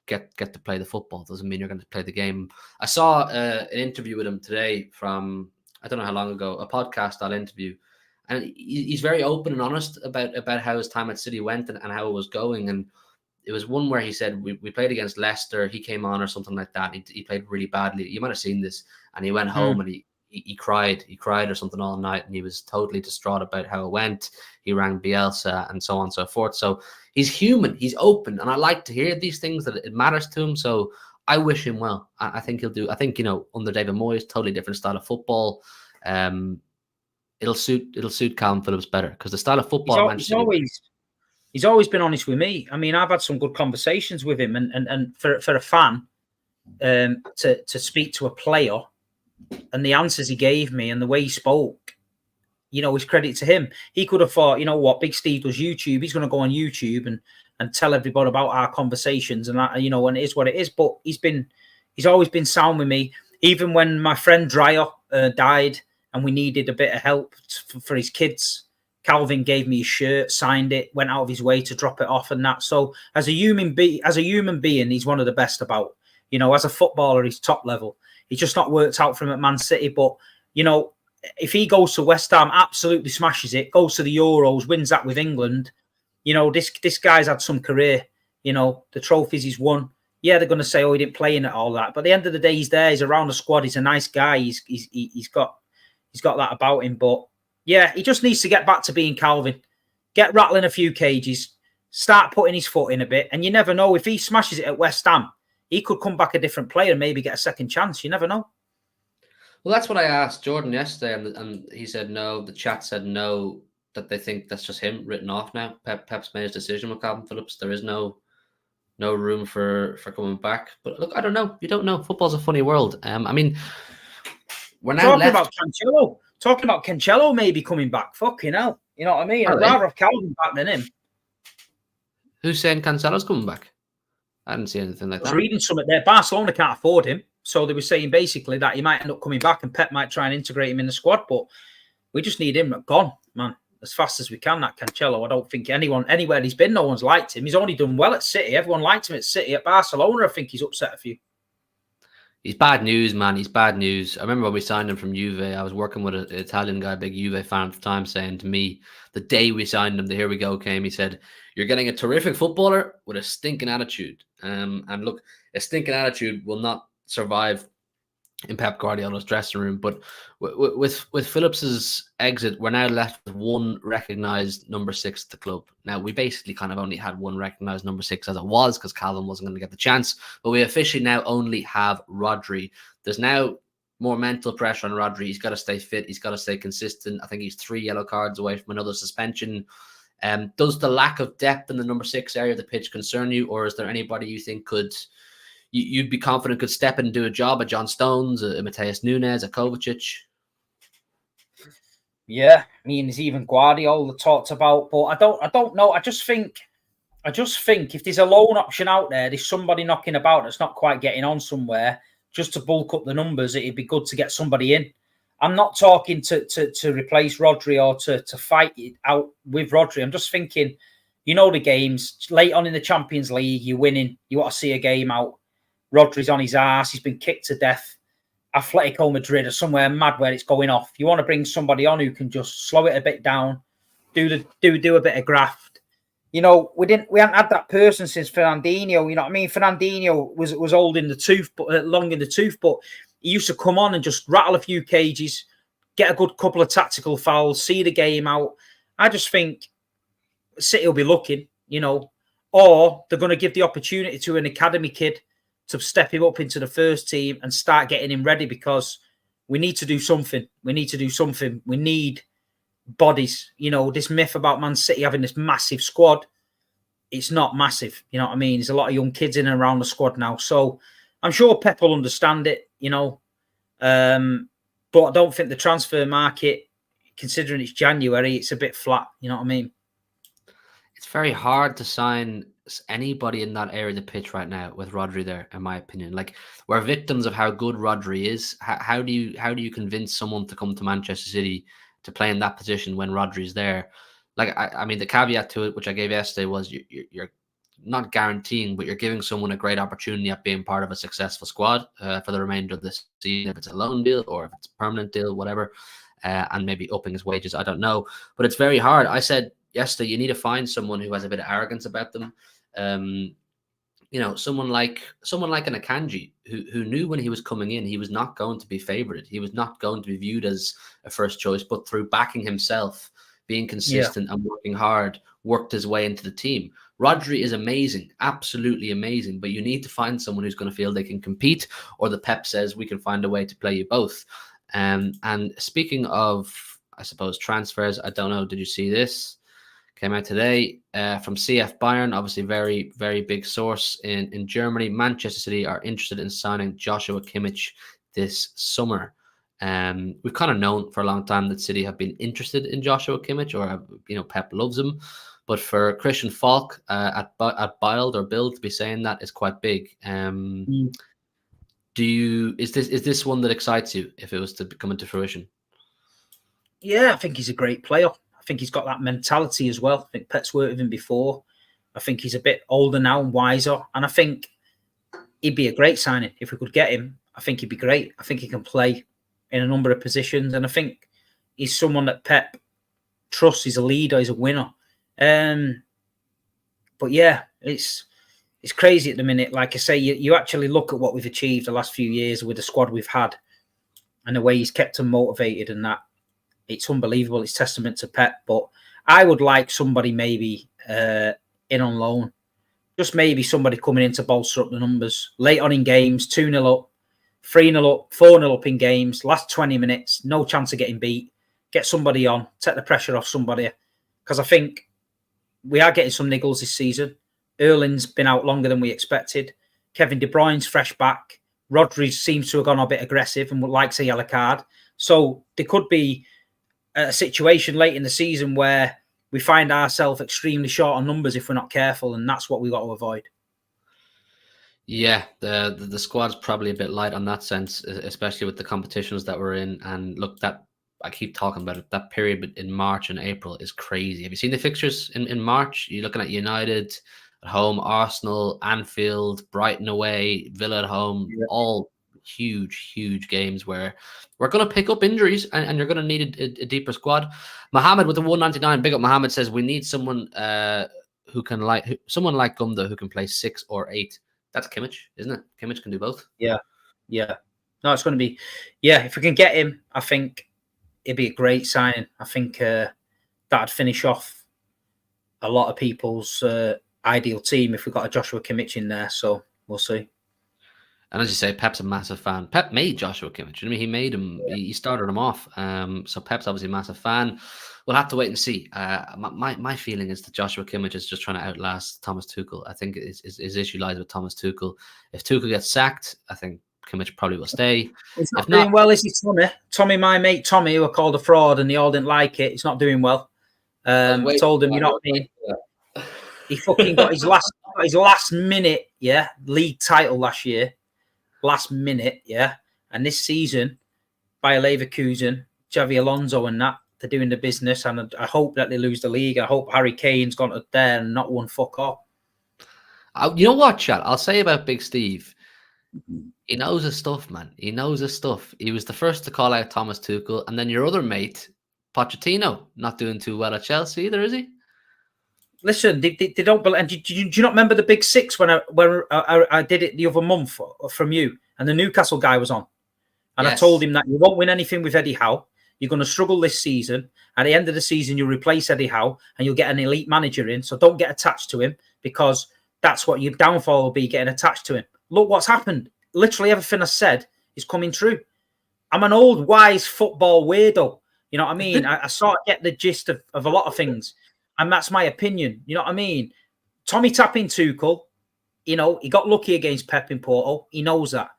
get to play the football. Doesn't mean you're going to play the game. I saw an interview with him today from, I don't know how long ago, a podcast I'll interview. And he's very open and honest about how his time at City went and how it was going. And it was one where he said, we played against Leicester. He came on or something like that. He played really badly. You might have seen this. And he went home and he cried. He cried or something all night. And he was totally distraught about how it went. He rang Bielsa and so on and so forth. So he's human. He's open. And I like to hear these things, that it matters to him. So I wish him well. I think he'll do. I think, you know, under David Moyes, totally different style of football. It'll suit Kalvin Phillips better because the style of football he's always been honest with me. I mean, I've had some good conversations with him, and for a fan to speak to a player and the answers he gave me and the way he spoke, you know, is credit to him. He could have thought, you know what, Big Steve does YouTube. He's going to go on YouTube and tell everybody about our conversations and that, you know, and it is what it is. But he's always been sound with me. Even when my friend Dreyer died and we needed a bit of help for his kids, Kalvin gave me his shirt, signed it, went out of his way to drop it off and that. So as a human being, he's one of the best about. You know, as a footballer, he's top level. He's just not worked out for him at Man City. But, you know, if he goes to West Ham, absolutely smashes it, goes to the Euros, wins that with England, you know, this guy's had some career. You know, the trophies he's won. Yeah, they're going to say, oh, he didn't play in it, all that. But at the end of the day, he's there. He's around the squad. He's a nice guy. He's got that about him. But, yeah, he just needs to get back to being Kalvin. Get rattling a few cages. Start putting his foot in a bit. And you never know. If he smashes it at West Ham, he could come back a different player and maybe get a second chance. You never know. Well, that's what I asked Jordan yesterday, and he said no. The chat said no, that they think that's just him written off now. Pep's made his decision with Kalvin Phillips. There is no room for coming back. But look, I don't know. You don't know. Football's a funny world. I mean, we're now talking about Cancelo maybe coming back. Fucking hell. You know what I mean? I'd rather have Kalvin back than him. Who's saying Cancelo's coming back? I didn't see anything like that. I was reading something there. Barcelona can't afford him. So they were saying basically that he might end up coming back and Pep might try and integrate him in the squad. But we just need him gone, man, as fast as we can, that Cancelo. I don't think anywhere he's been, no one's liked him. He's only done well at City. Everyone liked him at City. At Barcelona, I think he's upset a few. He's bad news, man. He's bad news. I remember when we signed him from Juve, I was working with an Italian guy, a big Juve fan at the time, saying to me, the day we signed him, the here we go came, he said, you're getting a terrific footballer with a stinking attitude. And look, a stinking attitude will not survive in Pep Guardiola's dressing room. But with Phillips's exit, we're now left with one recognised number 6 at the club. Now, we basically kind of only had one recognised number 6 as it was because Kalvin wasn't going to get the chance. But we officially now only have Rodri. There's now more mental pressure on Rodri. He's got to stay fit. He's got to stay consistent. I think he's 3 yellow cards away from another suspension. Does the lack of depth in the number 6 area of the pitch concern you, or is there anybody you think you'd be confident could step in and do a job? A John Stones, a Mateus Nunes, a Kovacic? Yeah, I mean, there's even Guardiola talked about, but I don't know. I just think if there's a loan option out there's somebody knocking about that's not quite getting on somewhere, just to bulk up the numbers, it'd be good to get somebody in. I'm not talking to replace Rodri or to fight it out with Rodri. I'm just thinking, the games late on in the Champions League, you're winning. You want to see a game out. Rodri's on his ass. He's been kicked to death. Atletico Madrid or somewhere mad where it's going off. You want to bring somebody on who can just slow it a bit down, do a bit of graft. We haven't had that person since Fernandinho. You know what I mean? Fernandinho was old in the tooth, but long in the tooth, but he used to come on and just rattle a few cages, get a good couple of tactical fouls, see the game out. I just think City will be looking, or they're going to give the opportunity to an academy kid to step him up into the first team and start getting him ready, because we need to do something. We need bodies. This myth about Man City having this massive squad, it's not massive. You know what I mean? There's a lot of young kids in and around the squad now. So I'm sure Pep will understand it, but I don't think the transfer market, considering it's January, it's a bit flat. You know what I mean? It's very hard to sign anybody in that area of the pitch right now with Rodri there, in my opinion. Like, we're victims of how good Rodri is. How do you convince someone to come to Manchester City to play in that position when Rodri's there? Like, I mean, the caveat to it, which I gave yesterday, was you're not guaranteeing, but you're giving someone a great opportunity at being part of a successful squad for the remainder of this season, if it's a loan deal or if it's a permanent deal, whatever, and maybe upping his wages. I don't know, but it's very hard. I said yesterday, you need to find someone who has a bit of arrogance about them. Someone like an Akanji who knew when he was coming in, he was not going to be favoured. He was not going to be viewed as a first choice, but through backing himself, being consistent and working hard, worked his way into the team. Rodri is amazing, absolutely amazing, but you need to find someone who's going to feel they can compete, or the Pep says we can find a way to play you both. And speaking of, I suppose, transfers, I don't know, did you see this? Came out today from CF Bayern, obviously very, very big source in Germany. Manchester City are interested in signing Joshua Kimmich this summer. We've kind of known for a long time that City have been interested in Joshua Kimmich, or Pep loves him. But for Christian Falk at Bild to be saying that is quite big. Is this one that excites you if it was to come into fruition? Yeah, I think he's a great player. I think he's got that mentality as well. I think Pep's worked with him before. I think he's a bit older now and wiser. And I think he'd be a great signing. If we could get him, I think he'd be great. I think he can play in a number of positions. And I think he's someone that Pep trusts. He's a leader. He's a winner. But yeah, it's crazy at the minute. Like I say, you actually look at what we've achieved the last few years with the squad we've had and the way he's kept them motivated, and that. It's unbelievable. It's testament to Pep. But I would like somebody maybe in on loan. Just maybe somebody coming in to bolster up the numbers. Late on in games, 2-0 up, 3-0 up, 4-0 up in games. Last 20 minutes, no chance of getting beat. Get somebody on. Take the pressure off somebody. Because I think we are getting some niggles this season. Erling's been out longer than we expected. Kevin De Bruyne's fresh back. Rodri seems to have gone a bit aggressive and would like to yellow card. So there could be a situation late in the season where we find ourselves extremely short on numbers if we're not careful, and that's what we've got to avoid. Yeah, the squad's probably a bit light on that sense, especially with the competitions that we're in. And look, that I keep talking about it, that period in March and April is crazy. Have you seen the fixtures in March? You're looking at United at home, Arsenal, Anfield, Brighton away, Villa at home, all huge games where we're going to pick up injuries and you're going to need a deeper squad. Mohammed with the 199, big up Mohammed, says we need someone someone like Gunda who can play 6 or 8. That's Kimmich, isn't it? Kimmich can do both. Yeah. No, it's going to be, if we can get him, I think it'd be a great signing. I think that'd finish off a lot of people's ideal team if we got a Joshua Kimmich in there. So we'll see. And as you say, Pep's a massive fan. Pep made Joshua Kimmich. You know what I mean? He made him. He started him off. So Pep's obviously a massive fan. We'll have to wait and see. My feeling is that Joshua Kimmich is just trying to outlast Thomas Tuchel. I think his issue lies with Thomas Tuchel. If Tuchel gets sacked, I think Kimmich probably will stay. He's not If doing not, well, is he, Tommy? Tommy, my mate Tommy, who I called a fraud and they all didn't like it. He's not doing well. I told him, you know what I mean? He fucking got his last minute, league title last year. Last minute, and this season by Leverkusen, Xavi Alonso and that, they're doing the business, and I hope that they lose the league. I hope Harry Kane's gone to there and not won fuck off. You know what, Chad? I'll say about Big Steve. He knows his stuff, man. He knows his stuff. He was the first to call out Thomas Tuchel, and then your other mate, Pochettino, not doing too well at Chelsea either, is he? Listen, they don't believe. And do you not remember the Big Six when I did it the other month from you, and the Newcastle guy was on, and yes. I told him that you won't win anything with Eddie Howe. You're going to struggle this season. At the end of the season, you'll replace Eddie Howe, and you'll get an elite manager in. So don't get attached to him, because that's what your downfall will be, getting attached to him. Look what's happened. Literally everything I said is coming true. I'm an old, wise football weirdo. You know what I mean? I sort of get the gist of a lot of things. And that's my opinion. You know what I mean? Tommy tapping Tuchel, you know, he got lucky against Pep in Porto. He knows that.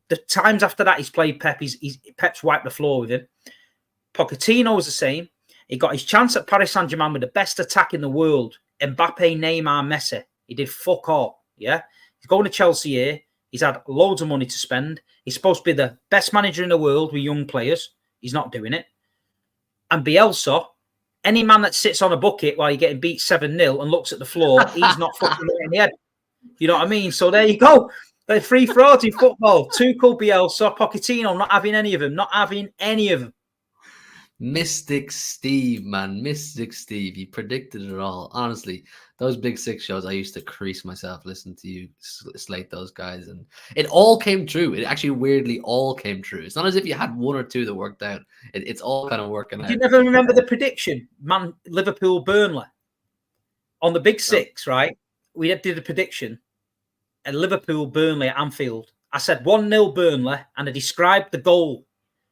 The times after that he's played Pep, Pep's wiped the floor with him. Pochettino was the same. He got his chance at Paris Saint-Germain with the best attack in the world. Mbappe, Neymar, Messi. He did fuck all, yeah? He's going to Chelsea here. He's had loads of money to spend. He's supposed to be the best manager in the world with young players. He's not doing it. And Bielsa, any man that sits on a bucket while you're getting beat 7-0 and looks at the floor, he's not fucking in the head. You know what I mean? So there you go. They're free frauds in football. Tuchel, Bielsa, Pochettino, not having any of them. Not having any of them. Mystic Steve, man. Mystic Steve. He predicted it all. Honestly, those Big Six shows, I used to crease myself listening to you slate those guys. And it all came true. It actually weirdly all came true. It's not as if you had one or two that worked out. It's all kind of working out. You never remember the prediction? Man, Liverpool, Burnley. On the Big Six, right? We did a prediction. And Liverpool, Burnley at Anfield. I said 1-0 Burnley, and I described the goal.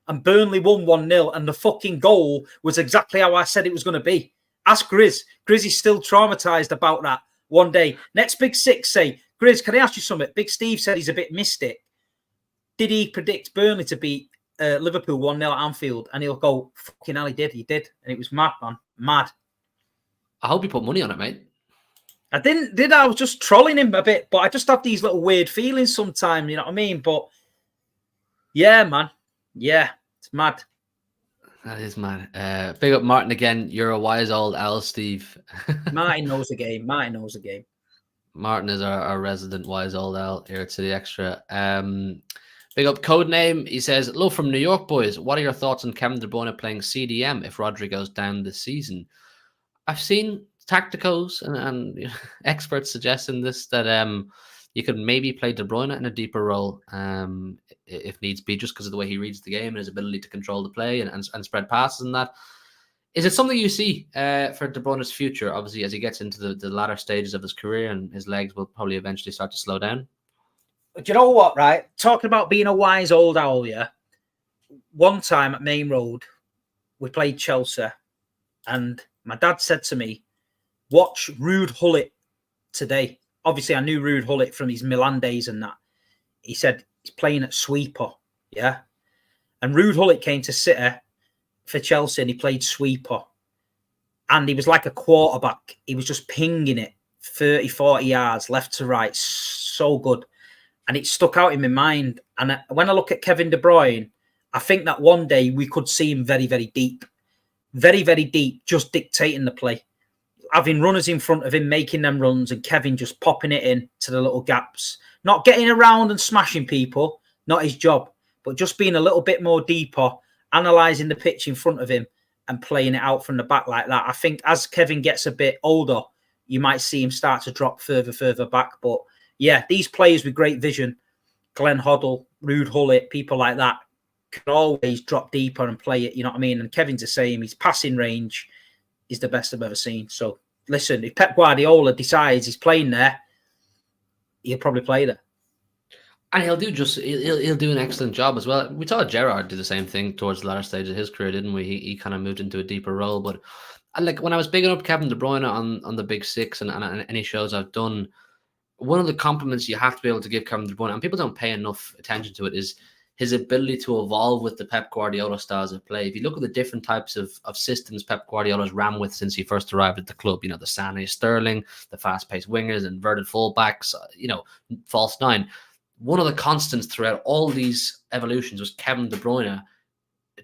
And Burnley won 1-0, and the fucking goal was exactly how I said it was going to be. Ask Grizz. Grizz is still traumatized about that one day. Next Big Six say, Grizz, can I ask you something? Big Steve said he's a bit mystic. Did he predict Burnley to beat Liverpool 1-0 at Anfield? And he'll go, fucking hell, he did. He did. And it was mad, man. Mad. I hope you put money on it, mate. I didn't, did I? I was just trolling him a bit, but I just have these little weird feelings sometimes, you know what I mean? But yeah, man. Yeah. It's mad. That is mad. Big up Martin again. You're a wise old owl, Steve. Martin knows the game. Martin knows the game. Martin is our resident wise old owl here at City Extra. Big up Codename. He says, hello from New York, boys. What are your thoughts on Kevin De Bruyne playing CDM if Rodri goes down this season? I've seen tacticos and experts suggesting this, that you could maybe play De Bruyne in a deeper role if needs be, just because of the way he reads the game and his ability to control the play and spread passes and that. Is it something you see for De Bruyne's future, obviously, as he gets into the latter stages of his career and his legs will probably eventually start to slow down? Do you know what, right? Talking about being a wise old owl, yeah? One time at Main Road, we played Chelsea, and my dad said to me, watch Ruud Gullit today. Obviously, I knew Ruud Gullit from his Milan days and that. He said he's playing at sweeper, yeah? And Ruud Gullit came to City for Chelsea and he played sweeper. And he was like a quarterback. He was just pinging it 30, 40 yards, left to right. So good. And it stuck out in my mind. And when I look at Kevin De Bruyne, I think that one day we could see him very, very deep. Very, very deep, just dictating the play. Having runners in front of him, making them runs, and Kevin just popping it in to the little gaps. Not getting around and smashing people, not his job, but just being a little bit more deeper, analysing the pitch in front of him and playing it out from the back like that. I think as Kevin gets a bit older, you might see him start to drop further back. But yeah, these players with great vision, Glenn Hoddle, Ruud Gullit, people like that, can always drop deeper and play it, you know what I mean? And Kevin's the same. His passing range is the best I've ever seen. So listen, if Pep Guardiola decides he's playing there, he'll probably play there. And he'll do an excellent job as well. We saw Gerrard do the same thing towards the latter stage of his career, didn't we? He kind of moved into a deeper role. But like when I was bigging up Kevin De Bruyne on the Big Six and any shows I've done, one of the compliments you have to be able to give Kevin De Bruyne, and people don't pay enough attention to it, is his ability to evolve with the Pep Guardiola styles of play. If you look at the different types of systems Pep Guardiola's ran with since he first arrived at the club, the Sané, Sterling, the fast-paced wingers, inverted fullbacks, false nine. One of the constants throughout all these evolutions was Kevin De Bruyne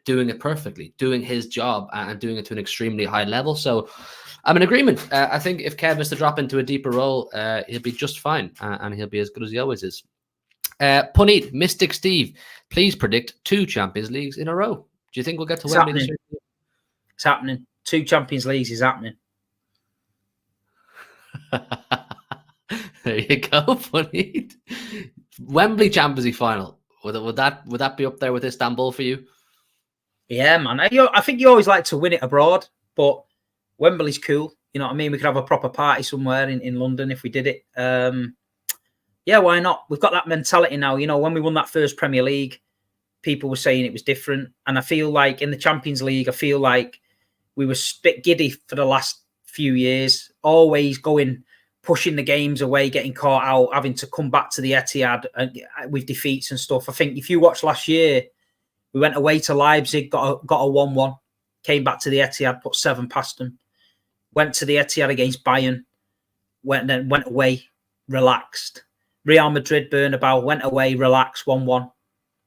doing it perfectly, doing his job and doing it to an extremely high level. So I'm in agreement. I think if Kev is to drop into a deeper role, he'll be just fine and he'll be as good as he always is. Puneet, Mystic Steve, please predict 2 Champions Leagues in a row. Do you think we'll get to Wembley this year? It's happening. 2 Champions Leagues is happening. There you go, Puneet. Wembley Champions League final. Would that be up there with Istanbul for you? Yeah, man. I think you always like to win it abroad, but Wembley's cool. You know what I mean? We could have a proper party somewhere in London if we did it. Yeah, why not? We've got that mentality now. When we won that first Premier League, people were saying it was different. And I feel like in the Champions League, I feel like we were a bit giddy for the last few years, always pushing the games away, getting caught out, having to come back to the Etihad with defeats and stuff. I think if you watch last year, we went away to Leipzig, got a 1-1, came back to the Etihad, put 7 past them, went to the Etihad against Bayern, went away, relaxed. Real Madrid, Bernabeu, went away, relaxed, 1-1,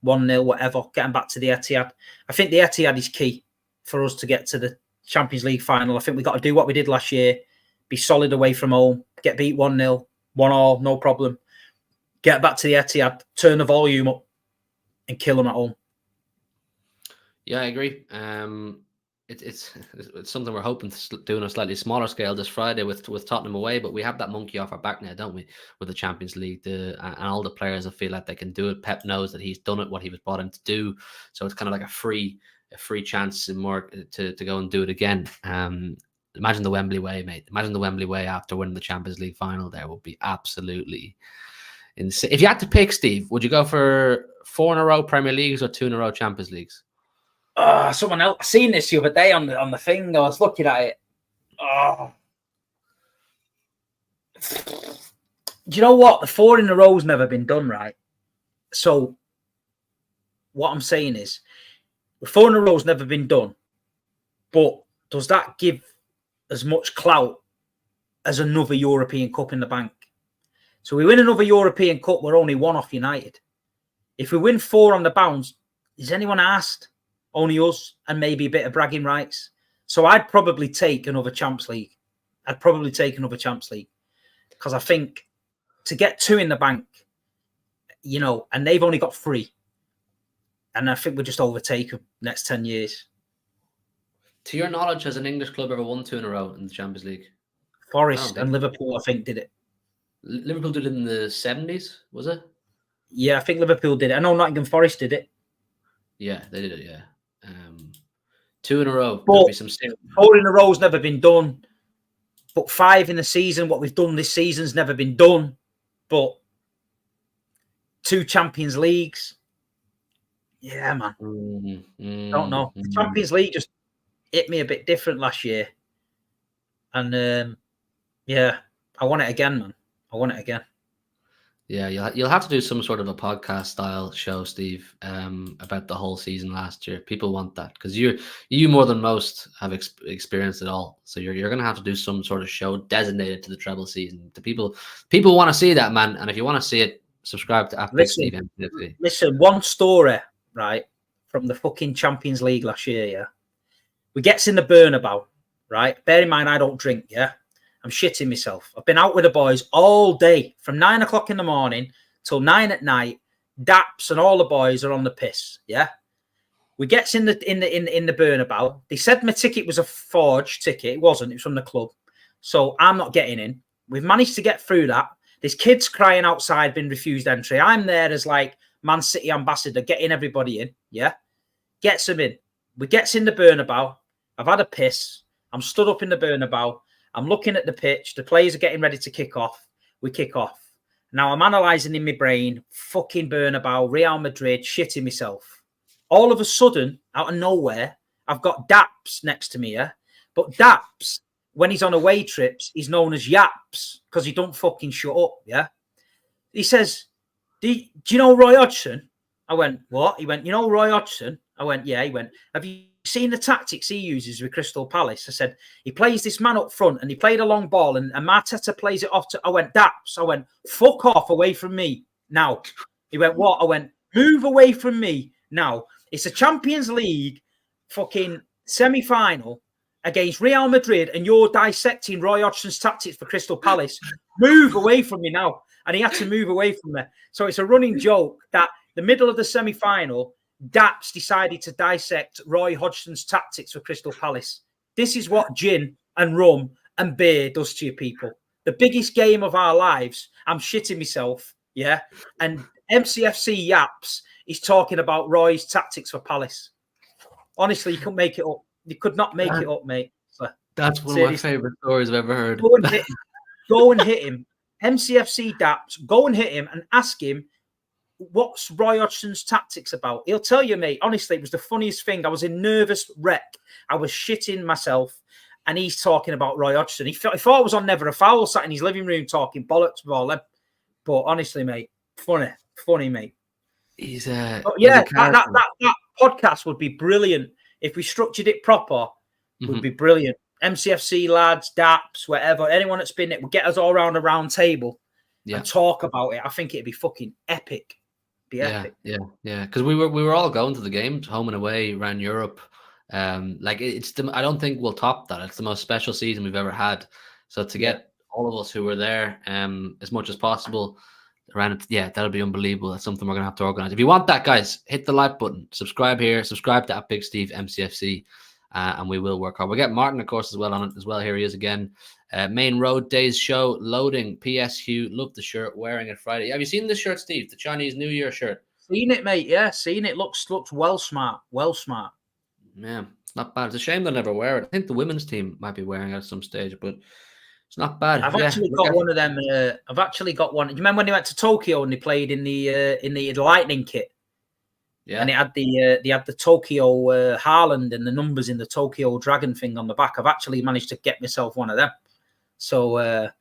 1-0, whatever, getting back to the Etihad. I think the Etihad is key for us to get to the Champions League final. I think we've got to do what we did last year, be solid away from home, get beat 1-0, 1-1, no problem. Get back to the Etihad, turn the volume up and kill them at home. Yeah, I agree. It's something we're hoping to do on a slightly smaller scale this Friday with Tottenham away, but we have that monkey off our back now, don't we? With the Champions League, and all the players that feel like they can do it. Pep knows that he's done it, what he was brought in to do. So it's kind of like a free chance and more to go and do it again. Imagine the Wembley way, mate. Imagine the Wembley way after winning the Champions League final. There would be absolutely insane. If you had to pick, Steve, would you go for 4 in a row Premier Leagues or 2 in a row Champions Leagues? Someone else seen this the other day on the thing. I was looking at it. Do you know what? The 4 in a row's never been done, right? So what I'm saying is, the 4 in a row's never been done. But does that give as much clout as another European Cup in the bank? So we win another European Cup, we're only 1 off United. If we win 4 on the bounce, is anyone asked? Only us and maybe a bit of bragging rights. So I'd probably take another Champions League. Because I think to get 2 in the bank, and they've only got 3. And I think we'll just overtake them next 10 years. To your knowledge, has an English club ever won 2 in a row in the Champions League? Forest and Liverpool, I think, did it. Liverpool did it in the 70s, was it? Yeah, I think Liverpool did it. I know Nottingham Forest did it. Yeah, they did it, yeah. 2 in a row. 4 in a row's never been done. But 5 in the season, what we've done this season's never been done. But 2 Champions Leagues. Yeah, man. Don't know. The Champions League just hit me a bit different last year. And, yeah, I want it again, man. I want it again. Yeah, you'll have to do some sort of a podcast style show, Steve, about the whole season last year. People want that because you more than most have experienced it all. So you're going to have to do some sort of show designated to the treble season. The people want to see that, man. And if you want to see it, subscribe to Listen, one story, right, from the fucking Champions League last year. Yeah, we gets in the Bernabeu, right. Bear in mind, I don't drink. Yeah. I'm shitting myself. I've been out with the boys all day from 9 o'clock in the morning till 9 at night. Daps and all the boys are on the piss. Yeah, we gets in the Bernabeu. They said my ticket was a forged ticket. It wasn't. It was from the club. So I'm not getting in. We've managed to get through that. There's kids crying outside, been refused entry. I'm there as like Man City ambassador, getting everybody in. Yeah, gets them in. We gets in the Bernabeu. I've had a piss. I'm stood up in the Bernabeu. I'm looking at the pitch. The players are getting ready to kick off. We kick off. Now I'm analysing in my brain, fucking Bernabeu, Real Madrid, shitting myself. All of a sudden, out of nowhere, I've got Daps next to me, yeah? But Daps, when he's on away trips, he's known as Yaps because he don't fucking shut up, yeah? He says, do you know Roy Hodgson? I went, what? He went, you know Roy Hodgson? I went, yeah. He went, have you seen the tactics he uses with Crystal Palace? I said, he plays this man up front and he played a long ball and Mateta plays it off to... I went, Daps. I went, fuck off away from me now. He went, what? I went, move away from me now. It's a Champions League fucking semi-final against Real Madrid and you're dissecting Roy Hodgson's tactics for Crystal Palace. Move away from me now. And he had to move away from me. So it's a running joke that the middle of the semi-final, Daps decided to dissect Roy Hodgson's tactics for Crystal Palace. This is what gin and rum and beer does to you people. The biggest game of our lives. I'm shitting myself, yeah? And MCFC Yaps is talking about Roy's tactics for Palace. Honestly, you couldn't make it up. You could not make it up, mate. So, that's one of my favourite stories I've ever heard. Go and hit him. Go and hit him. MCFC Daps, go and hit him and ask him what's Roy Hodgson's tactics about. He'll tell you, mate. Honestly, it was the funniest thing. I was in nervous wreck. I was shitting myself, and he's talking about Roy Hodgson. He thought I was on Never a Foul, sat in his living room talking bollocks with all them. But honestly, mate, funny, mate. He's that podcast would be brilliant if we structured it proper. Would be brilliant. MCFC lads, Daps, whatever, anyone that's been it, will get us all around a round table and talk about it. I think it'd be fucking epic. Epic. Yeah. Because we were all going to the games, home and away around Europe. I don't think we'll top that. It's the most special season we've ever had. So to get all of us who were there, as much as possible around it, that'll be unbelievable. That's something we're gonna have to organize. If you want that, guys, hit the like button, subscribe here, subscribe to Big Steve MCFC. And we will work hard. We'll get Martin, of course, as well on it as well. Here he is again. Main Road Days show loading. P.S. Hugh, love the shirt, wearing it Friday. Have you seen this shirt, Steve? The Chinese New Year shirt. Seen it, mate. Yeah, seen it. Looks well smart. Yeah, it's not bad. It's a shame they'll never wear it. I think the women's team might be wearing it at some stage, but it's not bad. I've actually got one of them. I've actually got one. Do you remember when they went to Tokyo and they played in the Lightning kit? Yeah, and they had the Tokyo Haaland and the numbers in the Tokyo Dragon thing on the back. I've actually managed to get myself one of them. So I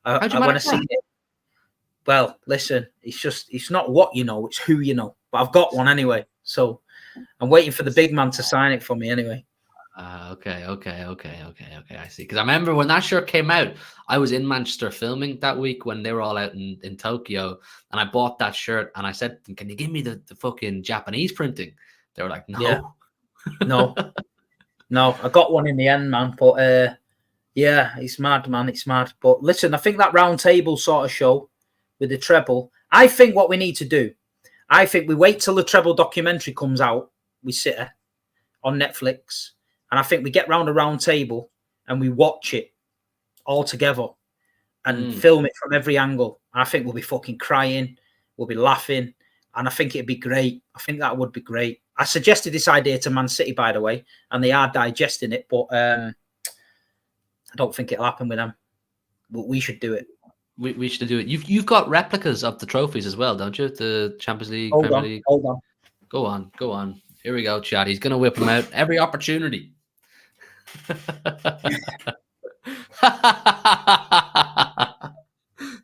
want to see it. Well, listen, it's not what you know, it's who you know. But I've got one anyway. So I'm waiting for the big man to sign it for me anyway. Okay. I see. Because I remember when that shirt came out, I was in Manchester filming that week when they were all out in Tokyo, and I bought that shirt and I said, "Can you give me the fucking Japanese printing?" They were like, "No, no." I got one in the end, man. But it's mad, man. It's mad. But listen, I think that round table sort of show with the treble. I think what we need to do, I think we wait till the treble documentary comes out. We sit there on Netflix. And I think we get round a round table and we watch it all together and film it from every angle. I think we'll be fucking crying. We'll be laughing. And I think it'd be great. I think that would be great. I suggested this idea to Man City, by the way, and they are digesting it. But I don't think it'll happen with them. But we should do it. We should do it. You've got replicas of the trophies as well, don't you? The Champions League, Premier League. Hold on. Go on. Here we go, Chad. He's going to whip them out every opportunity. Look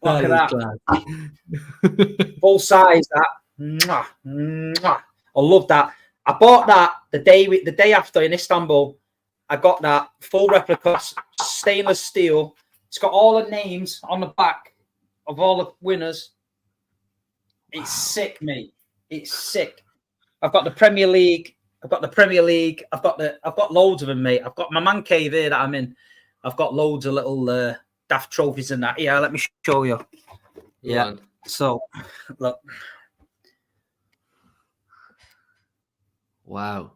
at that. Full size, that. Mwah, mwah. I love that. I bought that the day after in Istanbul. I got that full replica, stainless steel. It's got all the names on the back of all the winners. It's sick, mate. It's sick. I've got the Premier League. I've got loads of them, mate. I've got my man cave here that I'm in. I've got loads of little daft trophies in that. Yeah, let me show you. Yeah. So, look. Wow.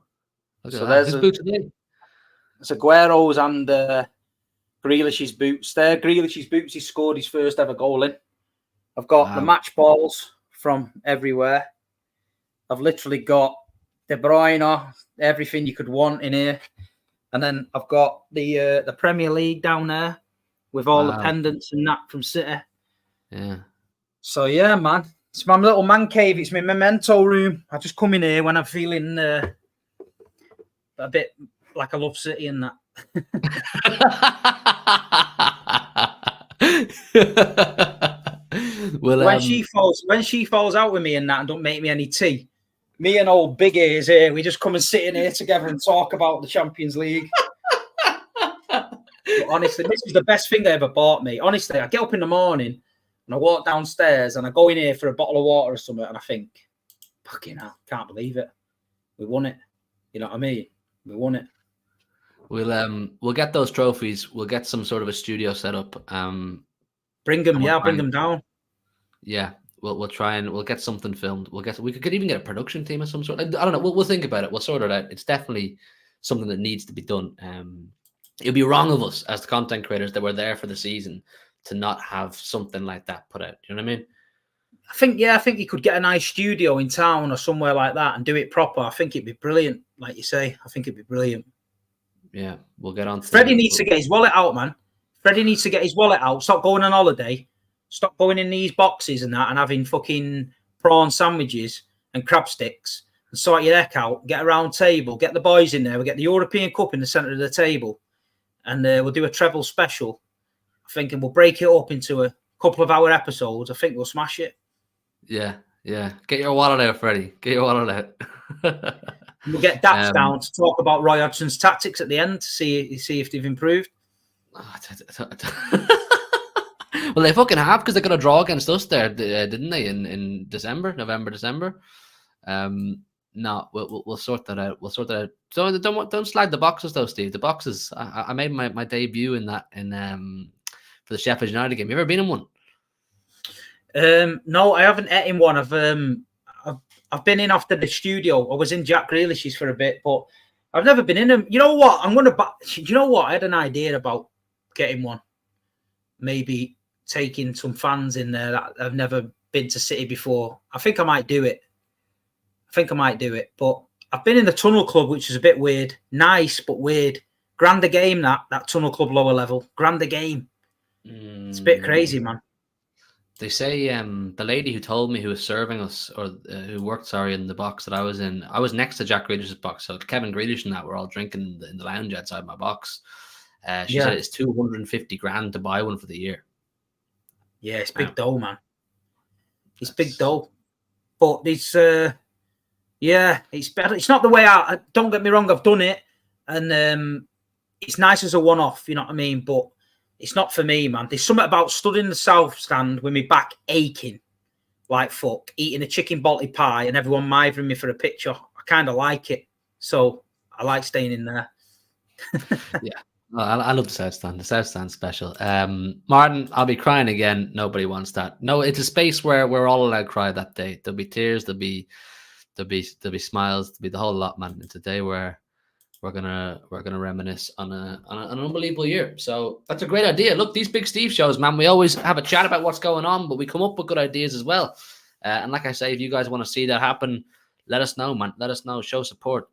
So there's Aguero's and Grealish's boots. There, Grealish's boots. He scored his first ever goal in. I've got the match balls from everywhere. I've literally got De Bruyne, everything you could want in here. And then I've got the Premier League down there with all the pendants and that from City. Yeah. So yeah, man, it's my little man cave. It's my memento room. I just come in here when I'm feeling a bit like I love City and that. Well, when she falls out with me and that, and don't make me any tea, me and old Big Ears here, we just come and sit in here together and talk about the Champions League. But honestly, this is the best thing they ever bought me. Honestly, I get up in the morning and I walk downstairs and I go in here for a bottle of water or something, and I think, fucking hell, can't believe it. We won it. You know what I mean? We won it. We'll get those trophies. We'll get some sort of a studio set up. Bring them, bring them down. Yeah, we'll try and we'll get something filmed. We could even get a production team of some sort. I don't know. We'll think about it. We'll sort it out. It's definitely something that needs to be done. It'd be wrong of us as the content creators that were there for the season to not have something like that put out. You know what I mean? I think you could get a nice studio in town or somewhere like that and do it proper. I think it'd be brilliant, like you say. I think it'd be brilliant. Yeah, we'll get on. Freddie needs to get his wallet out, man. Freddie needs to get his wallet out. Stop going on holiday. Stop going in these boxes and that and having fucking prawn sandwiches and crab sticks and sort your neck out. Get a round table. Get the boys in there. We'll get the European Cup in the centre of the table. And we'll do a treble special. I think we'll break it up into a couple of hour episodes. I think we'll smash it. Yeah. Get your wallet out, Freddie. Get your wallet out. We'll get Daps down to talk about Roy Hodgson's tactics at the end to see if they've improved. Well, they fucking have, because they're going to draw against us there, didn't they? In November, December. No, we'll sort that out. We'll sort that out. Don't slag the boxes though, Steve. The boxes. I made my debut in that for the Sheffield United game. You ever been in one? No, I haven't in one. I've been in after the studio. I was in Jack Grealish's for a bit, but I've never been in them. You know what? You know what? I had an idea about getting one. Maybe taking some fans in there that have never been to City before. I think I might do it. But I've been in the Tunnel Club, which is a bit weird. Nice, but weird. Grander game, that Tunnel Club lower level. Grander game. It's a bit crazy, man. They say the lady who told me who was serving us, or who worked, in the box that I was in, I was next to Jack Grealish's box. So Kevin Grealish and that were all drinking in the lounge outside my box. She said it's 250 grand to buy one for the year. Yeah, it's big dough, man. It's big dough. But it's, it's better. It's not the way I don't get me wrong, I've done it. And it's nice as a one-off, you know what I mean? But it's not for me, man. There's something about stood in the south stand with my back aching like fuck, eating a chicken balti pie and everyone mithering me for a picture. I kind of like it. So I like staying in there. Yeah. Oh, I love the South Stand. The South Stand's special. Martin, I'll be crying again. Nobody wants that. No, it's a space where we're all allowed to cry that day. There'll be tears. There'll be smiles. There'll be the whole lot, man. It's a day where we're gonna reminisce on an unbelievable year. So that's a great idea. Look, these Big Steve shows, man. We always have a chat about what's going on, but we come up with good ideas as well. And like I say, if you guys want to see that happen, let us know, man. Let us know. Show support.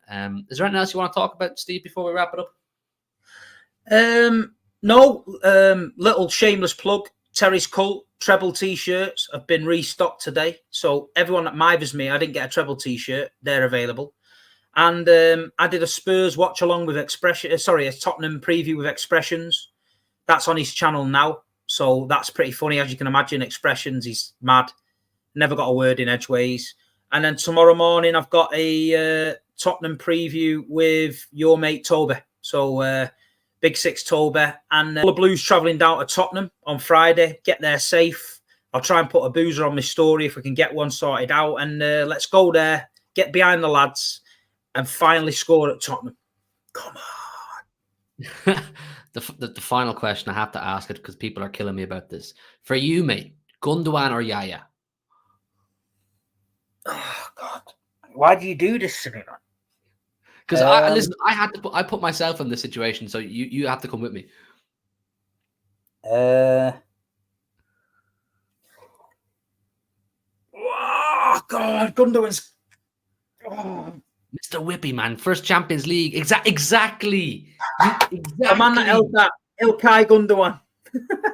Is there anything else you want to talk about, Steve, before we wrap it up? No, little shameless plug. Terry's Cult treble t-shirts have been restocked today. So everyone that mithers me, I didn't get a treble t-shirt. They're available. And I did a Spurs watch along with a Tottenham preview with Expressions. That's on his channel now. So that's pretty funny, as you can imagine. Expressions, he's mad. Never got a word in edgeways. And then tomorrow morning, I've got a Tottenham preview with your mate Toby. So Big Six Toby. And all the Blues travelling down to Tottenham on Friday. Get there safe. I'll try and put a boozer on my story if we can get one sorted out. And let's go there, get behind the lads, and finally score at Tottenham. Come on. The final question, I have to ask it because people are killing me about this. For you, mate, Gundogan or Yaya? Oh, God. Why do you do this to me, man? Because I put myself in this situation, so you have to come with me. Oh, God. Gundogan's... Oh. Mr. Whippy, man. First Champions League. Exactly. The man that held that. Ilkay Gundogan.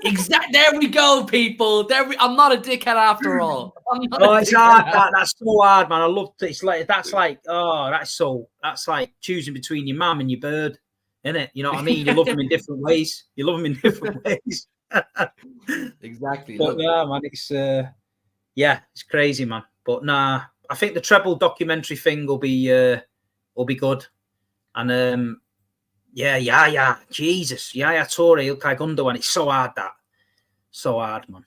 Exactly. There we go, people. I'm not a dickhead after all. Oh, it's hard. That's so hard, man. I love it. It's like that's like choosing between your mum and your bird, isn't it? You know what I mean? You love them in different ways. Exactly. But yeah, man, it's crazy, man. But nah, I think the Treble documentary thing will be good. And Jesus, Toure, Ilkay Gundogan. It's so hard, man.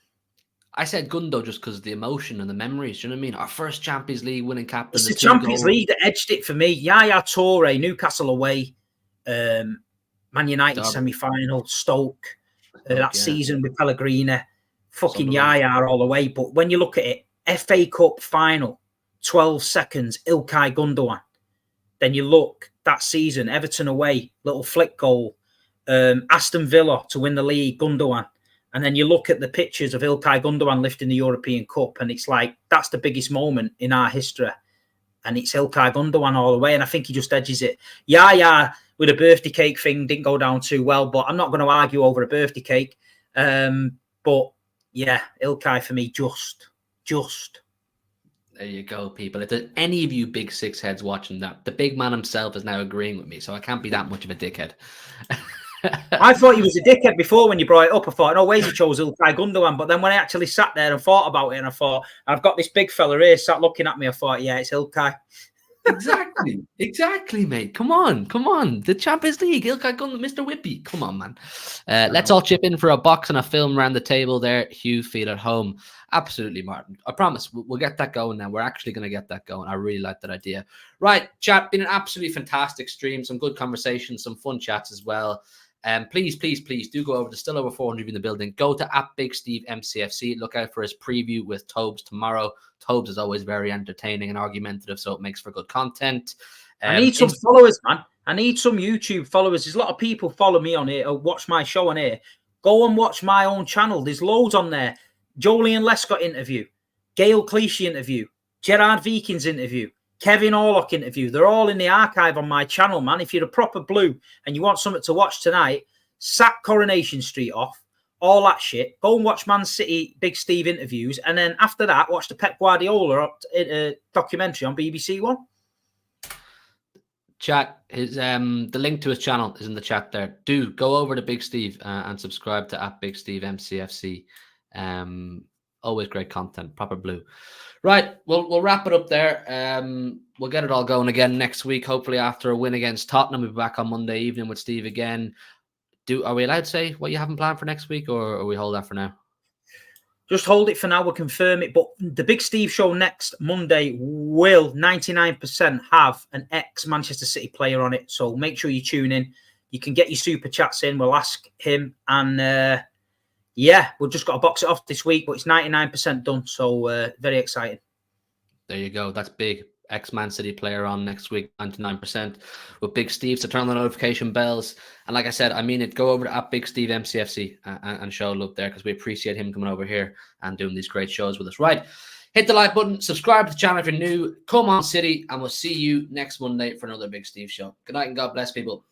I said Gundo just because of the emotion and the memories. Do you know what I mean? Our first Champions League winning captain. It's the Champions League that edged it for me. Yaya Toure, Newcastle away, Man United semi-final, Stoke, that season with Pellegrini, fucking Yaya all the way. But when you look at it, FA Cup final, 12 seconds, Ilkay Gundogan. Then you look that season, Everton away, little flick goal, Aston Villa to win the league, Gundogan. And then you look at the pictures of Ilkay Gundogan lifting the European Cup, and it's like, that's the biggest moment in our history. And it's Ilkay Gundogan all the way, and I think he just edges it. Yeah, with a birthday cake thing, didn't go down too well, but I'm not going to argue over a birthday cake. But yeah, Ilkay for me, just. There you go, people. If there's any of you big six heads watching that, the big man himself is now agreeing with me, so I can't be that much of a dickhead. I thought he was a dickhead before when you brought it up. I thought, no ways he chose Ilkay Gundogan. But then when I actually sat there and thought about it, and I thought, I've got this big fella here sat looking at me, I thought, yeah, it's Ilkay. Exactly, mate. Come on. The Champions League, Ilkay Gundogan, Mr. Whippy. Come on, man. Let's all chip in for a box and a film around the table there. Hugh, feel at home. Absolutely, Martin. I promise we'll get that going now. We're actually going to get that going. I really like that idea. Right, chat, been an absolutely fantastic stream. Some good conversations, some fun chats as well. Please do go over. There's still over 400 in the building. Go to @BigSteveMCFC. Look out for his preview with Tobes tomorrow. Tobes is always very entertaining and argumentative, so it makes for good content. I need some followers, man. I need some YouTube followers. There's a lot of people follow me on here or watch my show on here. Go and watch my own channel. There's loads on there. Jolie and Lescott interview, Gail Clichy interview, Gerard Vikings interview, Kevin Orlock interview. They're all in the archive on my channel, man. If you're a proper blue and you want something to watch tonight, sack Coronation Street off, all that shit. Go and watch Man City Big Steve interviews. And then after that, watch the Pep Guardiola documentary on BBC One. Chat, the link to his channel is in the chat there. Do go over to Big Steve and subscribe to @BigSteveMCFC. Always great content, proper blue. Right, we'll wrap it up there. We'll get it all going again next week, hopefully after a win against Tottenham. We'll be back on Monday evening with Steve again. Are we allowed to say what you haven't planned for next week, or we hold that for now? Just hold it for now. We'll confirm it. But the Big Steve show next Monday will 99% have an ex-Manchester City player on it. So make sure you tune in. You can get your super chats in. We'll ask him. And we've just got to box it off this week, but it's 99% done. So very exciting. There you go. That's big. Ex-Man City player on next week, 99% with Big Steve. So turn on the notification bells. And like I said, I mean it, go over to @BigSteveMCFC and show love there because we appreciate him coming over here and doing these great shows with us. Right. Hit the like button, subscribe to the channel if you're new. Come on, City, and we'll see you next Monday for another Big Steve show. Good night and God bless, people.